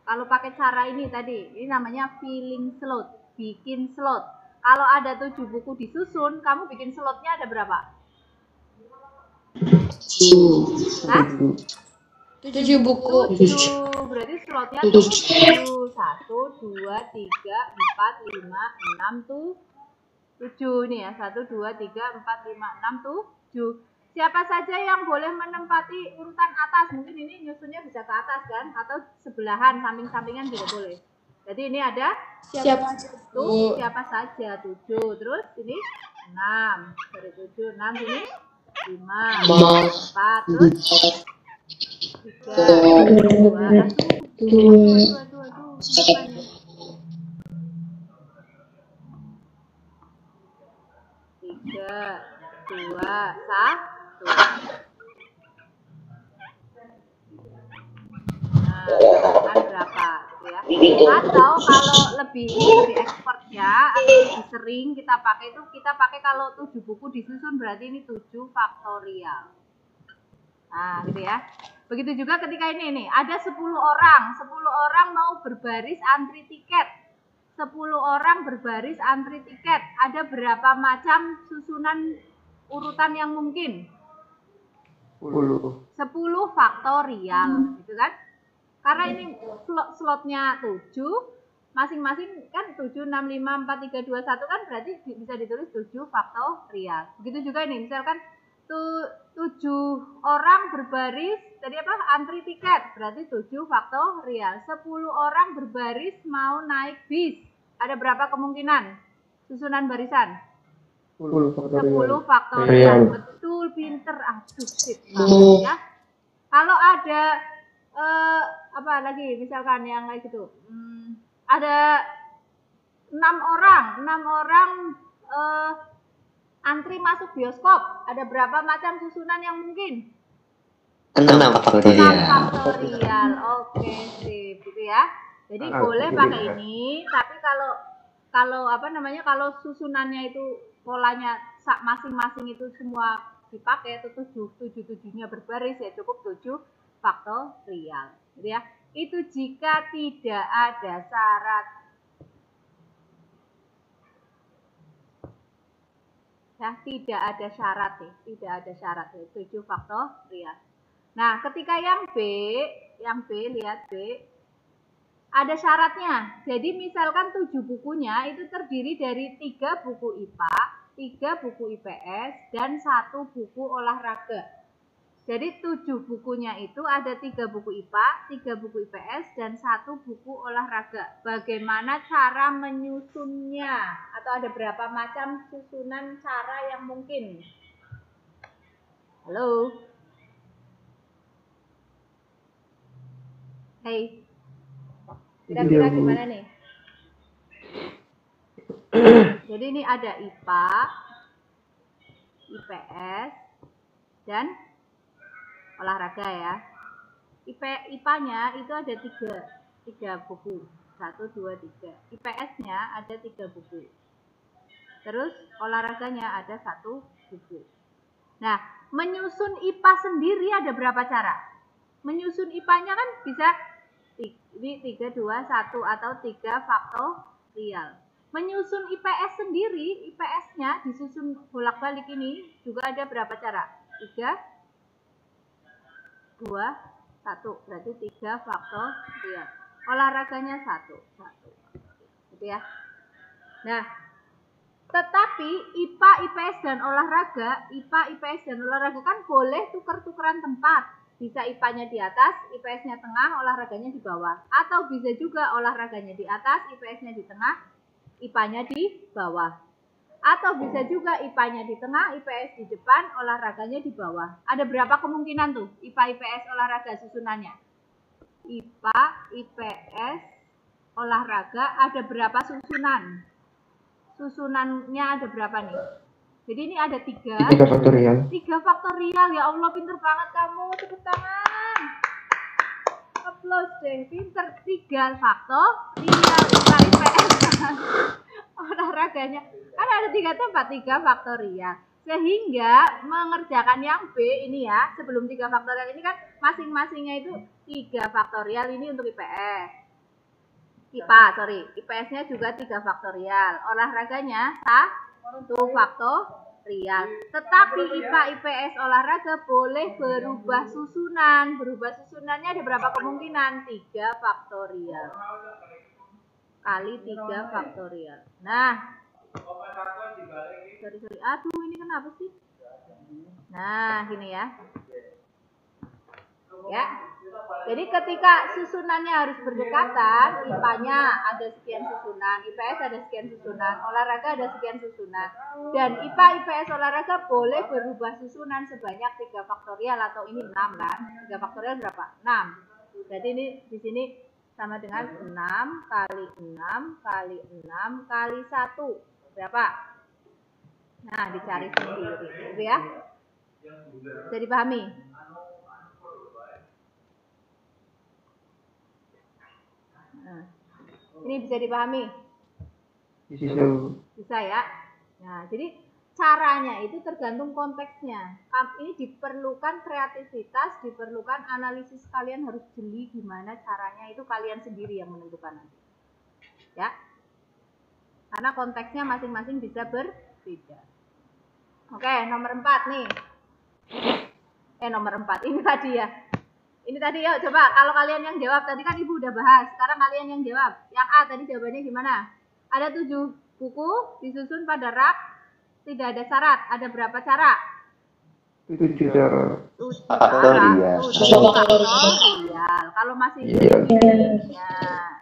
Kalau pakai cara ini tadi, ini namanya filling slot, bikin slot. Kalau ada 7 buku disusun, kamu bikin slotnya ada berapa? Hah? 7 buku. 7, berarti slotnya 7. 1, 2, 3, 4, 5, 6 tuh 7 nih ya. 1, 2, 3, 4, 5, 6 tuh 7. Siapa saja yang boleh menempati urutan atas? Mungkin ini nyusunnya bisa ke atas kan? Atau sebelahan, samping-sampingan juga boleh. Jadi ini ada Siapa? tuh siapa saja 7. Terus ini 6. Dari 7, 6 ini 5, 4, terus 3, 2, aduh, siapa nih? 3, 2, 1. Nah, kan berapa gitu ya? Atau kalau lebih expert ya, atau lebih sering kita pakai kalau 7 buku disusun berarti ini 7 faktorial. Nah, gitu ya. Begitu juga ketika ini nih, ada 10 orang mau berbaris antri tiket. 10 orang berbaris antri tiket. Ada berapa macam susunan urutan yang mungkin? 10. 10 faktorial, gitu kan? Karena ini slotnya 7, masing-masing kan 7, 6, 5, 4, 3, 2, 1 kan berarti bisa ditulis 7 faktorial. Begitu juga ini, misalkan 7 orang berbaris, tadi apa? Antri tiket, berarti 7 faktorial. 10 orang berbaris mau naik bis. Ada berapa kemungkinan susunan barisan? 10 faktorial. 10 faktorial. Betul, pinter. Aduh, sip banget ya. Kalau ada apa lagi misalkan yang kayak gitu. Ada 6 orang antri masuk bioskop. Ada berapa macam susunan yang mungkin? 6 6 faktorial. faktorial. Oke, sip gitu ya. Jadi boleh pakai ini, tapi kalau apa namanya, kalau susunannya itu polanya masing-masing itu semua dipakai, itu 7-7-nya berbaris ya cukup 7 faktorial. Gitu ya. Itu jika tidak ada syarat. Ya, tidak ada syarat nih, tidak ada syarat ya, 7 faktorial. Nah, ketika yang B, lihat B, ada syaratnya. Jadi misalkan 7 bukunya itu terdiri dari 3 buku IPA, 3 buku IPS, dan 1 buku olahraga. Jadi 7 bukunya itu ada 3 buku IPA, 3 buku IPS, dan 1 buku olahraga. Bagaimana cara menyusunnya? Atau ada berapa macam susunan cara yang mungkin? Halo? Hey, kira-kira gimana nih? Jadi ini ada IPA, IPS, dan olahraga ya. IPA-nya itu ada 3 buku. 1, 2, 3. IPS-nya ada 3 buku. Terus olahraganya ada 1 buku. Nah, menyusun IPA sendiri ada berapa cara? Menyusun IPA-nya kan bisa ini 3, 2, 1 atau 3 faktorial. Menyusun IPS sendiri, IPS-nya disusun bolak-balik ini juga ada berapa cara? 3, 2, 1. Berarti 3 faktorial. Olahraganya 1. Gitu ya. Nah, tetapi IPA, IPS, dan olahraga, IPA, IPS, dan olahraga kan boleh tuker-tukeran tempat. Bisa IPA-nya di atas, IPS-nya tengah, olahraganya di bawah. Atau bisa juga olahraganya di atas, IPS-nya di tengah, IPA-nya di bawah. Atau bisa juga IPA-nya di tengah, IPS di depan, olahraganya di bawah. Ada berapa kemungkinan tuh IPA, IPS, olahraga susunannya? IPA, IPS, olahraga ada berapa susunan? Susunannya ada berapa nih? Jadi ini ada 3 faktorial. Ya Allah, pinter banget kamu. Tepuk tangan. Applause deh, pinter. 3 faktorial. IPS olahraganya kan ada 3 tempat, 3 faktorial. Sehingga mengerjakan yang B ini ya, sebelum 3 faktorial ini kan masing-masingnya itu 3 faktorial. Ini untuk IPS-nya juga 3 faktorial. Olahraganya 1 faktorial. Tetapi IPA IPS olahraga boleh berubah susunan. Berubah susunannya ada berapa kemungkinan? 3 faktorial kali 3 faktorial. Nah, sorry. Aduh, ini kenapa sih? Nah, gini ya. Ya. Jadi ketika susunannya harus berdekatan, IPA-nya ada sekian susunan, IPS ada sekian susunan, olahraga ada sekian susunan. Dan IPA IPS olahraga boleh berubah susunan sebanyak 3 faktorial atau ini 6 kan? 3 faktorial berapa? 6. Jadi ini di sini sama dengan 6 kali 6 kali 6 kali 1. Berapa? Nah, dicari sendiri. Gitu ya. Bisa dipahami? Nah, ini bisa dipahami? Bisa ya. Nah, jadi caranya itu tergantung konteksnya. Ini diperlukan kreativitas, diperlukan analisis. Kalian harus jeli gimana caranya, itu kalian sendiri yang menentukan nanti. Ya. Karena konteksnya masing-masing bisa berbeda. Oke, nomor 4 nih. Nomor 4. Ini tadi ya. Ini tadi ya, coba kalau kalian yang jawab, tadi kan Ibu udah bahas, sekarang kalian yang jawab. Yang A tadi jawabannya gimana? Ada 7 buku disusun pada rak, tidak ada syarat. Ada berapa cara? 7 cara. 7 Faktorial. faktorial. Kalau masih ini ya,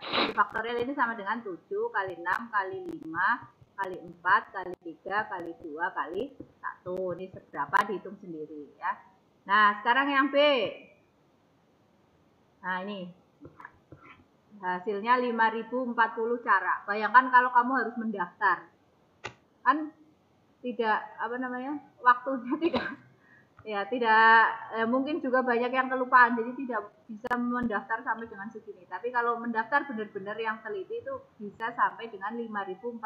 7 faktorial ini sama dengan 7 kali 6 kali 5 kali 4 kali 3 kali 2 kali 1. Ini seberapa dihitung sendiri ya. Nah, sekarang yang B. Nah, ini hasilnya 5040 cara. Bayangkan kalau kamu harus mendaftar. Kan tidak waktunya tidak mungkin juga banyak yang kelupaan, jadi tidak bisa mendaftar sampai dengan segini. Tapi kalau mendaftar benar-benar yang teliti itu bisa sampai dengan 5040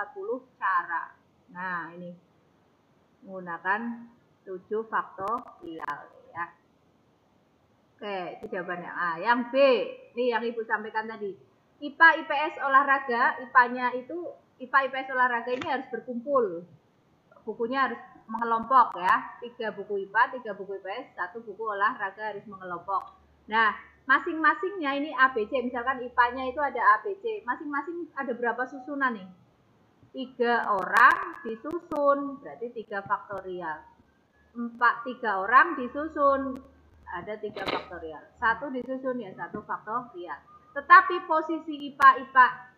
cara. Nah, ini menggunakan 7 faktorial ya. Oke, itu jawabannya A. Yang B, ini yang Ibu sampaikan tadi. IPA IPS olahraga, IPA IPS olahraga ini harus berkumpul. Bukunya harus mengelompok ya. 3 buku IPA, 3 buku IPS, 1 buku olahraga harus mengelompok. Nah, masing-masingnya ini ABC. Misalkan IPA-nya itu ada ABC. Masing-masing ada berapa susunan nih? 3 orang disusun, berarti 3 faktorial. 3 orang disusun, ada 3 faktorial. 1 disusun ya 1 faktorial. Tetapi posisi IPA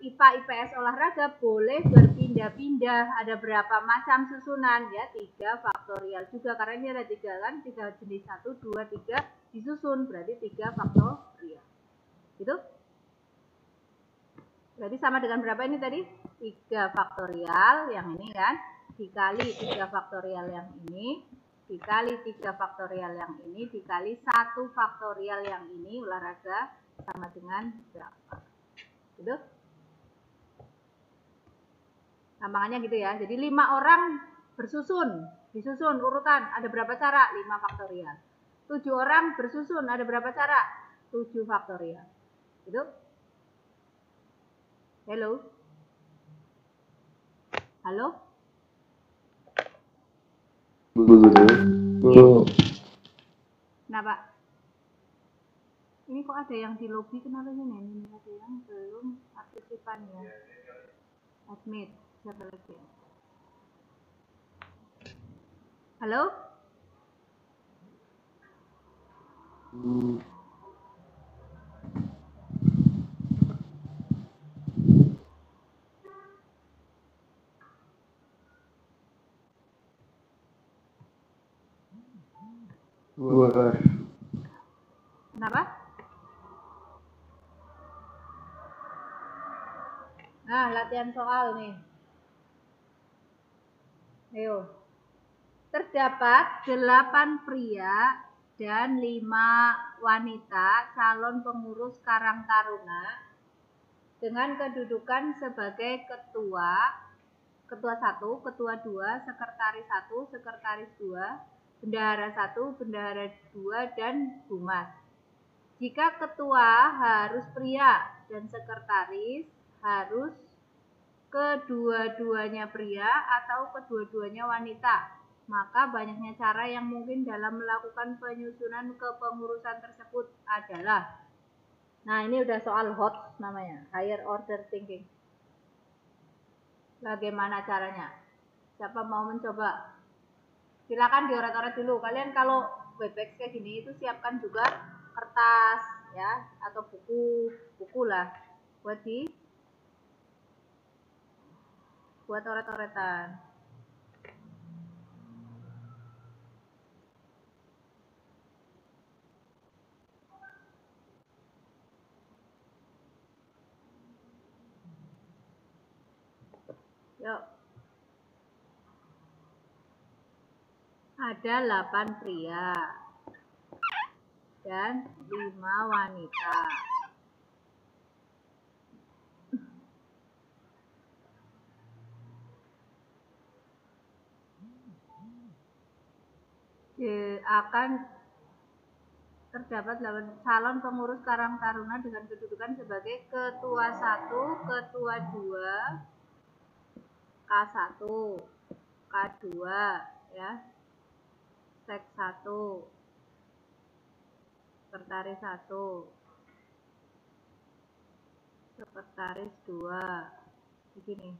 IPS olahraga boleh berpindah-pindah. Ada berapa macam susunan ya? 3 faktorial juga, karena ini ada 3 kan, 3 jenis, 1, 2, 3 disusun, berarti 3 faktorial. Gitu? Berarti sama dengan berapa ini tadi? 3 faktorial yang ini kan, dikali 3 faktorial yang ini, dikali 3 faktorial yang ini, dikali 1 faktorial yang ini, olahraga, sama dengan berapa? Gitu? Gampangannya gitu ya. Jadi 5 orang disusun urutan, ada berapa cara? 5 faktorial. 7 orang bersusun, ada berapa cara? 7 faktorial. Gitu? Halo? Halo? Belum. Kenapa? Ini kok ada yang di lobby, kenapa ini? Ini ada yang belum partisipan ya. Admit, siapa lagi? Halo? Dua. Kenapa? Nah, latihan soal nih. Ayo. terdapat 8 pria dan 5 wanita calon pengurus Karang Taruna dengan kedudukan sebagai ketua 1, ketua 2, sekretaris 1, sekretaris 2, bendahara 1, bendahara 2, dan humas. Jika ketua harus pria dan sekretaris harus kedua-duanya pria atau kedua-duanya wanita, maka banyaknya cara yang mungkin dalam melakukan penyusunan kepengurusan tersebut adalah, nah ini udah soal hot namanya, higher order thinking. Bagaimana caranya? Siapa mau mencoba? Silakan dioret-oret dulu. Kalian kalau Webex kayak gini itu siapkan juga kertas ya atau buku lah buat oret-oretan. Yuk. Ada 8 pria dan 5 wanita. Akan terdapat 8 calon pengurus Karang Taruna dengan kedudukan sebagai ketua 1, ketua 2, K1, K2 ya. Sek 1, sekretaris 1, sekretaris 2, begini.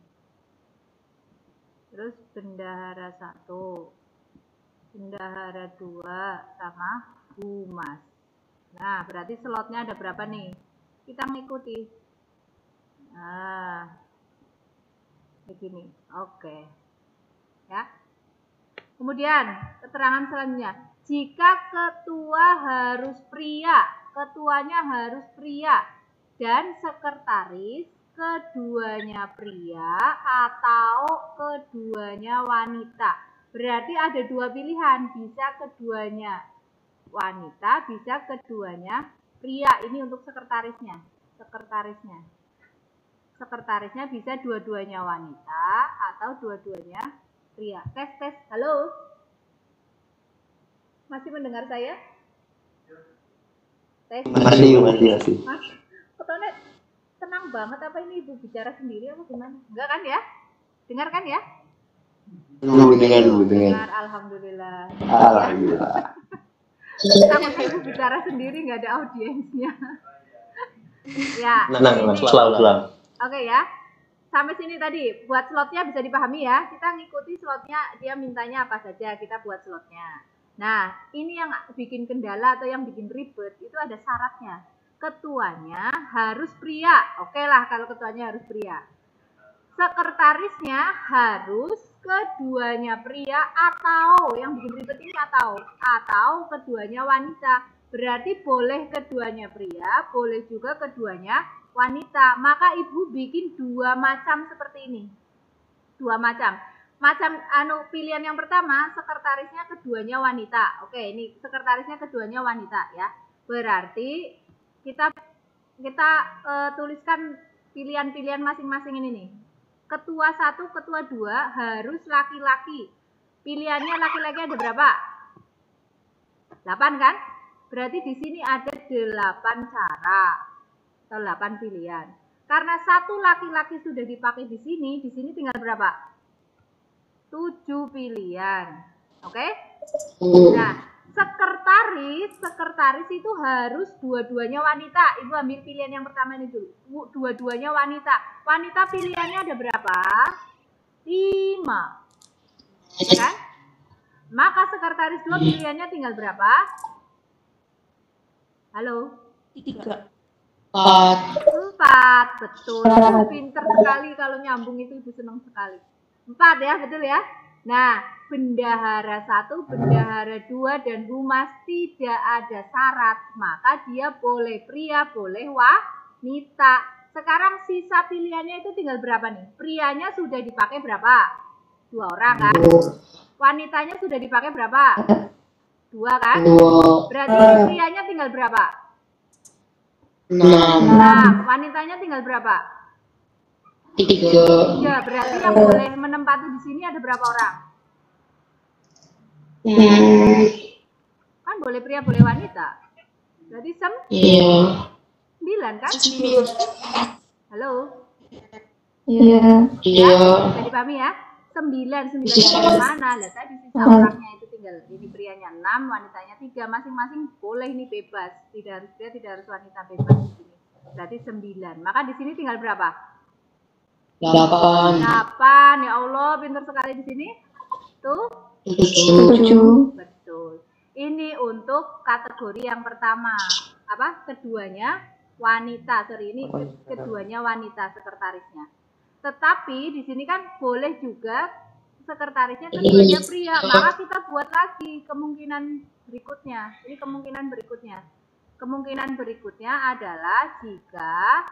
Terus bendahara 1, bendahara 2, sama humas. Nah, berarti slotnya ada berapa nih? Kita mengikuti. Nah, begini. Oke. Ya. Kemudian, keterangan selanjutnya. Jika ketua harus pria, ketuanya harus pria, dan sekretaris keduanya pria atau keduanya wanita. Berarti ada 2 pilihan, bisa keduanya wanita, bisa keduanya pria. Ini untuk sekretarisnya. Sekretarisnya bisa dua-duanya wanita atau dua-duanya pria. Tes. Halo? Masih mendengar saya? Tes. Masih. Mas, ketone tenang banget apa ini ibu bicara sendiri apa gimana? Enggak kan ya? Dengar kan ya? Dengar. Alhamdulillah. Sama ibu bicara sendiri nggak ada audiensnya. Ya. Selalu. Oke ya. Sampai sini tadi, buat slotnya bisa dipahami ya. Kita ngikuti slotnya, dia mintanya apa saja, kita buat slotnya. Nah, ini yang bikin kendala atau yang bikin ribet, itu ada syaratnya. Ketuanya harus pria. Oke lah kalau ketuanya harus pria. Sekretarisnya harus keduanya pria atau, yang bikin ribet ini atau keduanya wanita. Berarti boleh keduanya pria, boleh juga keduanya wanita. Maka ibu bikin 2 macam seperti ini. 2 macam. Pilihan yang pertama, sekretarisnya keduanya wanita. Oke, ini sekretarisnya keduanya wanita ya. Berarti kita tuliskan pilihan-pilihan masing-masing ini nih. Ketua 1, ketua 2 harus laki-laki. Pilihannya laki-laki ada berapa? 8 kan? Berarti di sini ada 8 cara atau 8 pilihan. Karena 1 laki-laki sudah dipakai di sini tinggal berapa? 7 pilihan. Oke? Nah, sekretaris itu harus dua-duanya wanita. Ibu ambil pilihan yang pertama ini dulu. Dua-duanya wanita. Wanita pilihannya ada berapa? 5. Ya kan? Maka sekretaris 2 pilihannya tinggal berapa? Halo? 3. 4, betul. Pinter sekali kalau nyambung itu ibu senang sekali. 4 ya, betul ya. Nah, bendahara 1, bendahara 2, dan humas tidak ada syarat. Maka dia boleh pria, boleh wanita. Sekarang sisa pilihannya itu tinggal berapa nih? Prianya sudah dipakai berapa? 2 orang kan? Wanitanya sudah dipakai berapa? 2 kan? Berarti prianya tinggal berapa? 6. 6. Wanitanya tinggal berapa? 3. 3. Berarti yang boleh menempati di sini ada berapa orang? Kan boleh pria, boleh wanita. Berarti 9 kan? Halo? Iya. Bisa dipahami ya? 9 dari mana? Lah tadi sisa orangnya itu tinggal ini prianya 6, wanitanya 3, masing-masing boleh ini bebas. Tidak harus pria, tidak harus wanita, bebas di sini. Berarti 9. Maka di sini tinggal berapa? 8. 8. Ya Allah, pintar sekali di sini. Tuh. 7. Betul. Ini untuk kategori yang pertama. Apa? Keduanya wanita. Sorry, ini keduanya wanita sekretarisnya. Tetapi di sini kan boleh juga sekretarisnya keduanya pria. Maka kita buat lagi kemungkinan berikutnya. Ini kemungkinan berikutnya. Kemungkinan berikutnya adalah jika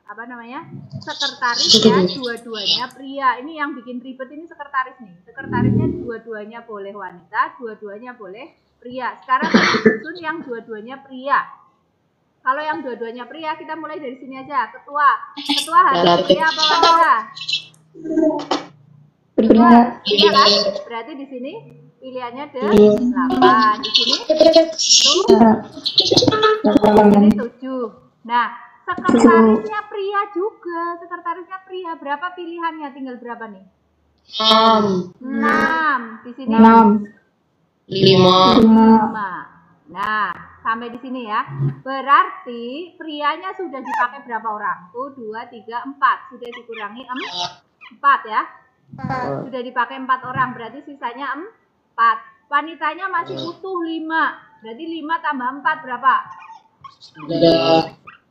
apa namanya? Sekretarisnya dua-duanya pria. Ini yang bikin ribet ini sekretaris nih. Sekretarisnya dua-duanya boleh wanita, dua-duanya boleh pria. Sekarang susun yang dua-duanya pria. Kalau yang dua-duanya pria, kita mulai dari sini aja. Ketua harus pria apa wanita? Pria kan? Berarti di sini pilihannya 8. Di sini ini 7. Nah, sekretarisnya pria juga. Sekretarisnya pria. Berapa pilihannya? Tinggal berapa nih? 6. Di sini 5. Nah, sampai di sini ya. Berarti prianya sudah dipakai berapa orang? 1, 2, 3, 4. Sudah dikurangi 4 ya. Sudah dipakai 4 orang. Berarti sisanya 4. Wanitanya masih utuh 5. Berarti 5 tambah 4 berapa?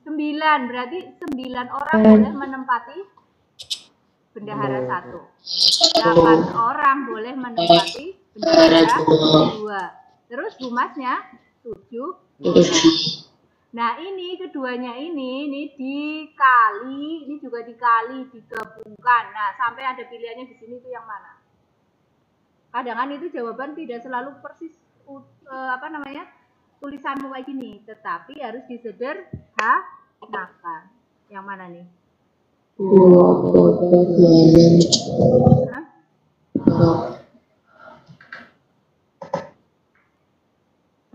9. Berarti 9 orang boleh menempati bendahara 1. 8 orang boleh menempati bendahara 2. Terus humasnya 7 orang. Nah, ini keduanya ini dikali, ini juga dikali, digabungkan. Nah, sampai ada pilihannya di sini itu yang mana? Kadang-kadang itu jawaban tidak selalu persis tulisanmu kayak gini, tetapi harus disederhanakan. Yang mana nih?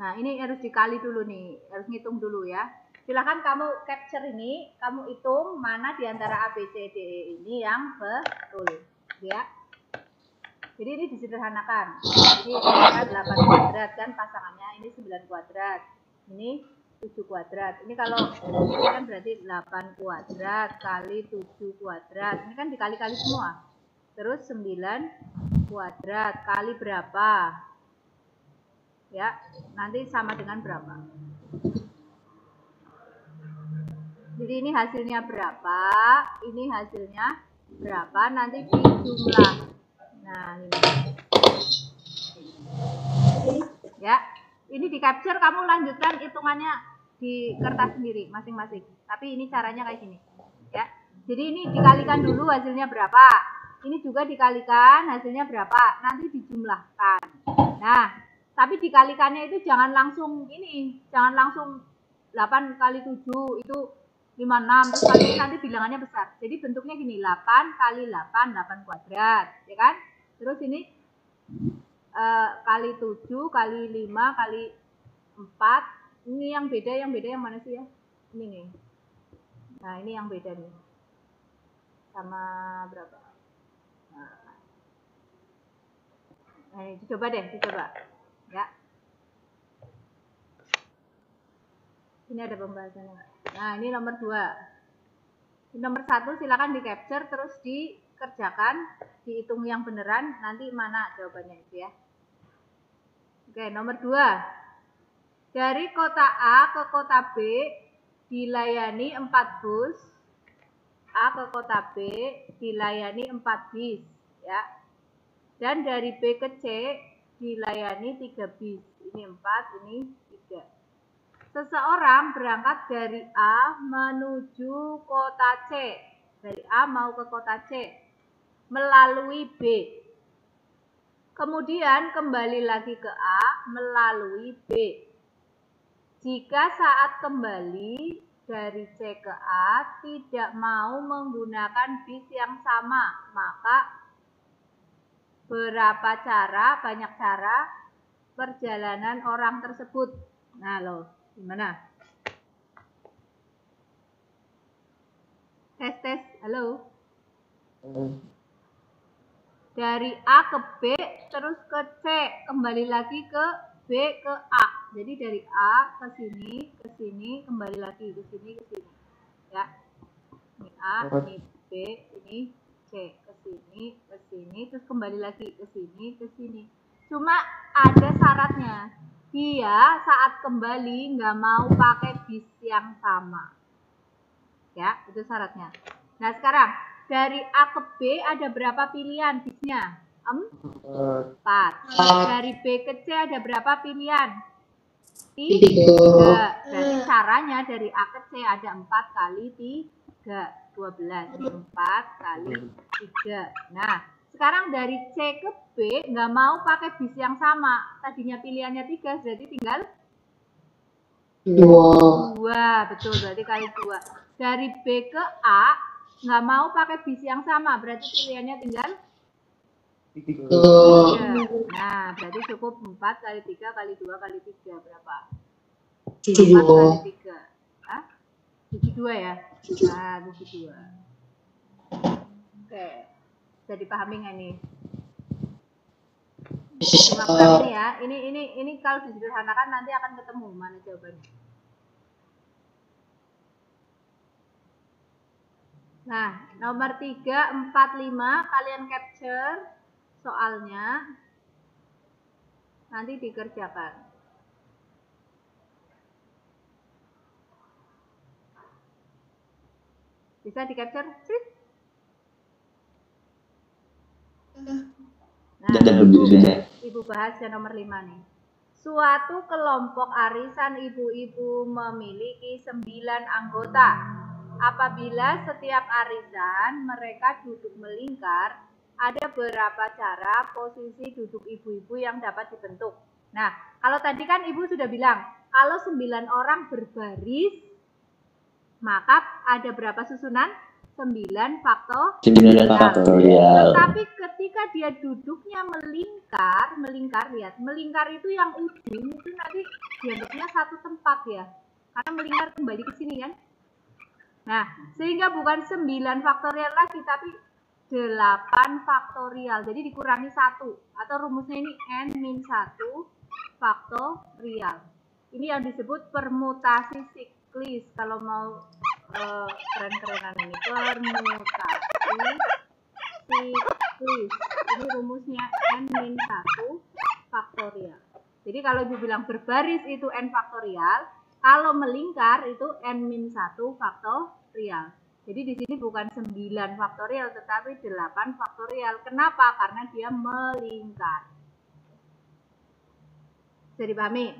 Nah, ini harus dikali dulu nih, harus ngitung dulu ya. Silahkan kamu capture ini, kamu hitung mana di antara A, B, C, D, E ini yang betul, ya. Jadi ini disederhanakan. Jadi ini 8 kuadrat kan pasangannya, ini 9 kuadrat, ini 7 kuadrat. Ini kalau ini kan berarti 8 kuadrat kali 7 kuadrat. Ini kan dikali-kali semua. Terus 9 kuadrat kali berapa? Ya, nanti sama dengan berapa? Jadi ini hasilnya berapa? Ini hasilnya berapa? Nanti dijumlah. Nah, ini. Ya, ini di capture, kamu lanjutkan hitungannya di kertas sendiri masing-masing. Tapi ini caranya kayak gini. Ya. Jadi ini dikalikan dulu hasilnya berapa? Ini juga dikalikan hasilnya berapa? Nanti dijumlahkan. Nah, tapi dikalikannya itu jangan langsung ini, jangan langsung 8 kali 7 itu 56, terus kali nanti bilangannya besar. Jadi bentuknya gini, 8 kali 8, 8 kuadrat, ya kan? Terus ini kali 7, kali 5, kali 4. Ini yang beda yang mana sih ya? Ini nih. Nah, ini yang beda nih. Sama berapa? Nah, ini dicoba deh, dicoba. Ya. Ini ada pembahasannya. Nah, ini nomor 2. Di nomor 1 silakan di capture terus dikerjakan, dihitung yang beneran, nanti mana jawabannya itu ya. Oke, nomor 2. Dari kota A ke kota B dilayani 4 bus. A ke kota B dilayani 4 bis, ya. Dan dari B ke C dilayani 3 bis. Ini 4, ini 3. Seseorang berangkat dari A menuju kota C. Dari A mau ke kota C melalui B. Kemudian kembali lagi ke A melalui B. Jika saat kembali dari C ke A tidak mau menggunakan bis yang sama, maka banyak cara perjalanan orang tersebut. Nah loh, gimana? Tes, halo? Dari A ke B, terus ke C, kembali lagi ke B ke A. Jadi dari A ke sini, kembali lagi ke sini, ya. Ini A, ini B, ini C, ke sini, terus kembali lagi ke sini. Cuma ada syaratnya. Dia saat kembali nggak mau pakai bis yang sama. Ya, itu syaratnya. Nah, sekarang dari A ke B ada berapa pilihan bisnya? 4. Dari B ke C ada berapa pilihan? 3. Berarti caranya dari A ke C ada 4 kali 3. 12. 4 kali 3. Nah, sekarang dari C ke B nggak mau pakai bis yang sama. Tadinya pilihannya 3, berarti tinggal 2. Betul, berarti kali 2. Dari B ke A nggak mau pakai bis yang sama, berarti pilihannya tinggal 3. Nah, berarti cukup 4 kali 3 kali 2 kali 3 berapa? 4 kali 3. Hah? 72 ya? Nah, 72. Oke. Bisa dipahami nggak nih? Maaf nih ya. Ini kalau disederhanakan nanti akan ketemu mana jawabannya. Nah, nomor 3, 4, 5 kalian capture soalnya. Nanti dikerjakan. Bisa di-capture? Nah, Ibu bahas yang nomor 5 nih. Suatu kelompok arisan ibu-ibu memiliki 9 anggota. Apabila setiap arisan mereka duduk melingkar, ada beberapa cara posisi duduk ibu-ibu yang dapat dibentuk. Nah, kalau tadi kan Ibu sudah bilang, kalau 9 orang berbaris, maka ada berapa susunan? 9 faktorial. Tetapi ketika dia duduknya melingkar, lihat, melingkar itu yang ujung itu nanti dianggapnya satu tempat ya. Karena melingkar kembali ke sini kan. Nah, sehingga bukan 9 faktorial lagi, tapi 8 faktorial. Jadi dikurangi 1. Atau rumusnya ini N-1 faktorial. Ini yang disebut permutasi siklis. Kalau mau keren-kerenan ini, permutasi siklis. Ini rumusnya N-1 faktorial. Jadi kalau Ibu bilang berbaris itu N faktorial, kalau melingkar itu N-1 faktorial. Jadi di sini bukan 9 faktorial tetapi 8 faktorial. Kenapa? Karena dia melingkar. Bisa dipahami?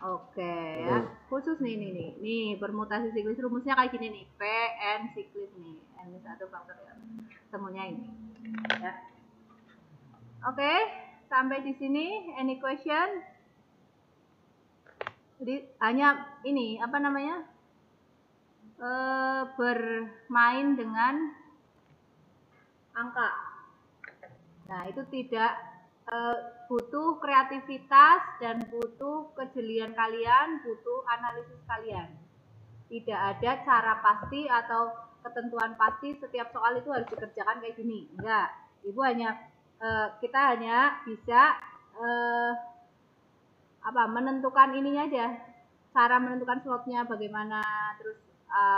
Oke ya. Khusus nih. Nih permutasi siklis rumusnya kayak gini nih. PN siklis nih. N-1 faktorial. Semuanya ini. Ya. Oke, sampai di sini. Any question? Jadi hanya ini apa namanya bermain dengan angka. Nah itu tidak butuh kreativitas dan butuh kejelian kalian, butuh analisis kalian. Tidak ada cara pasti atau ketentuan pasti setiap soal itu harus dikerjakan kayak gini. Enggak, Ibu hanya kita hanya bisa menentukan ininya aja, cara menentukan slotnya bagaimana, terus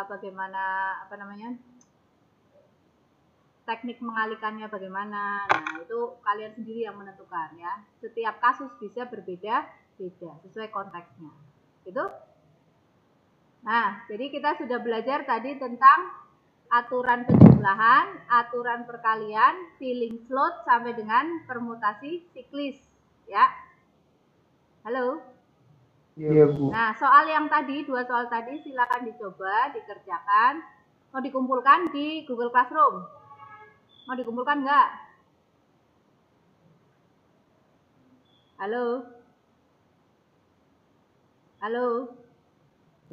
bagaimana teknik mengalihkannya bagaimana. Nah itu kalian sendiri yang menentukan ya. Setiap kasus bisa berbeda-beda sesuai konteksnya. Gitu. Nah jadi kita sudah belajar tadi tentang aturan penjumlahan, aturan perkalian, filling slot sampai dengan permutasi siklis ya. Halo? Iya, Bu. Nah, soal yang tadi, 2 soal tadi silakan dicoba, dikerjakan. Mau dikumpulkan di Google Classroom. Mau dikumpulkan nggak? Halo? Halo?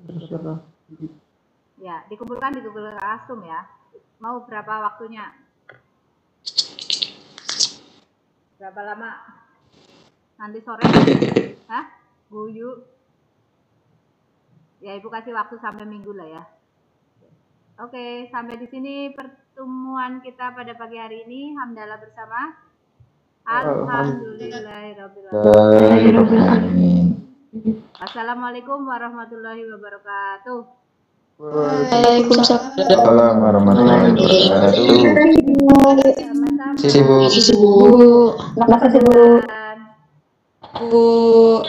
Terserah. Ya, dikumpulkan di Google Classroom ya. Mau berapa waktunya? Berapa lama? Nanti sore? Hah? Guyu? Ya, Ibu kasih waktu sampai minggu lah ya. Oke, sampai di sini pertemuan kita pada pagi hari ini. Hamdalah bersama. Alhamdulillahirrahmanirrahim. Assalamualaikum warahmatullahi wabarakatuh. Waalaikumsalam warahmatullahi wabarakatuh. Sama-sama. Sibuk. Bu. Makasih Bu. Dan Bu.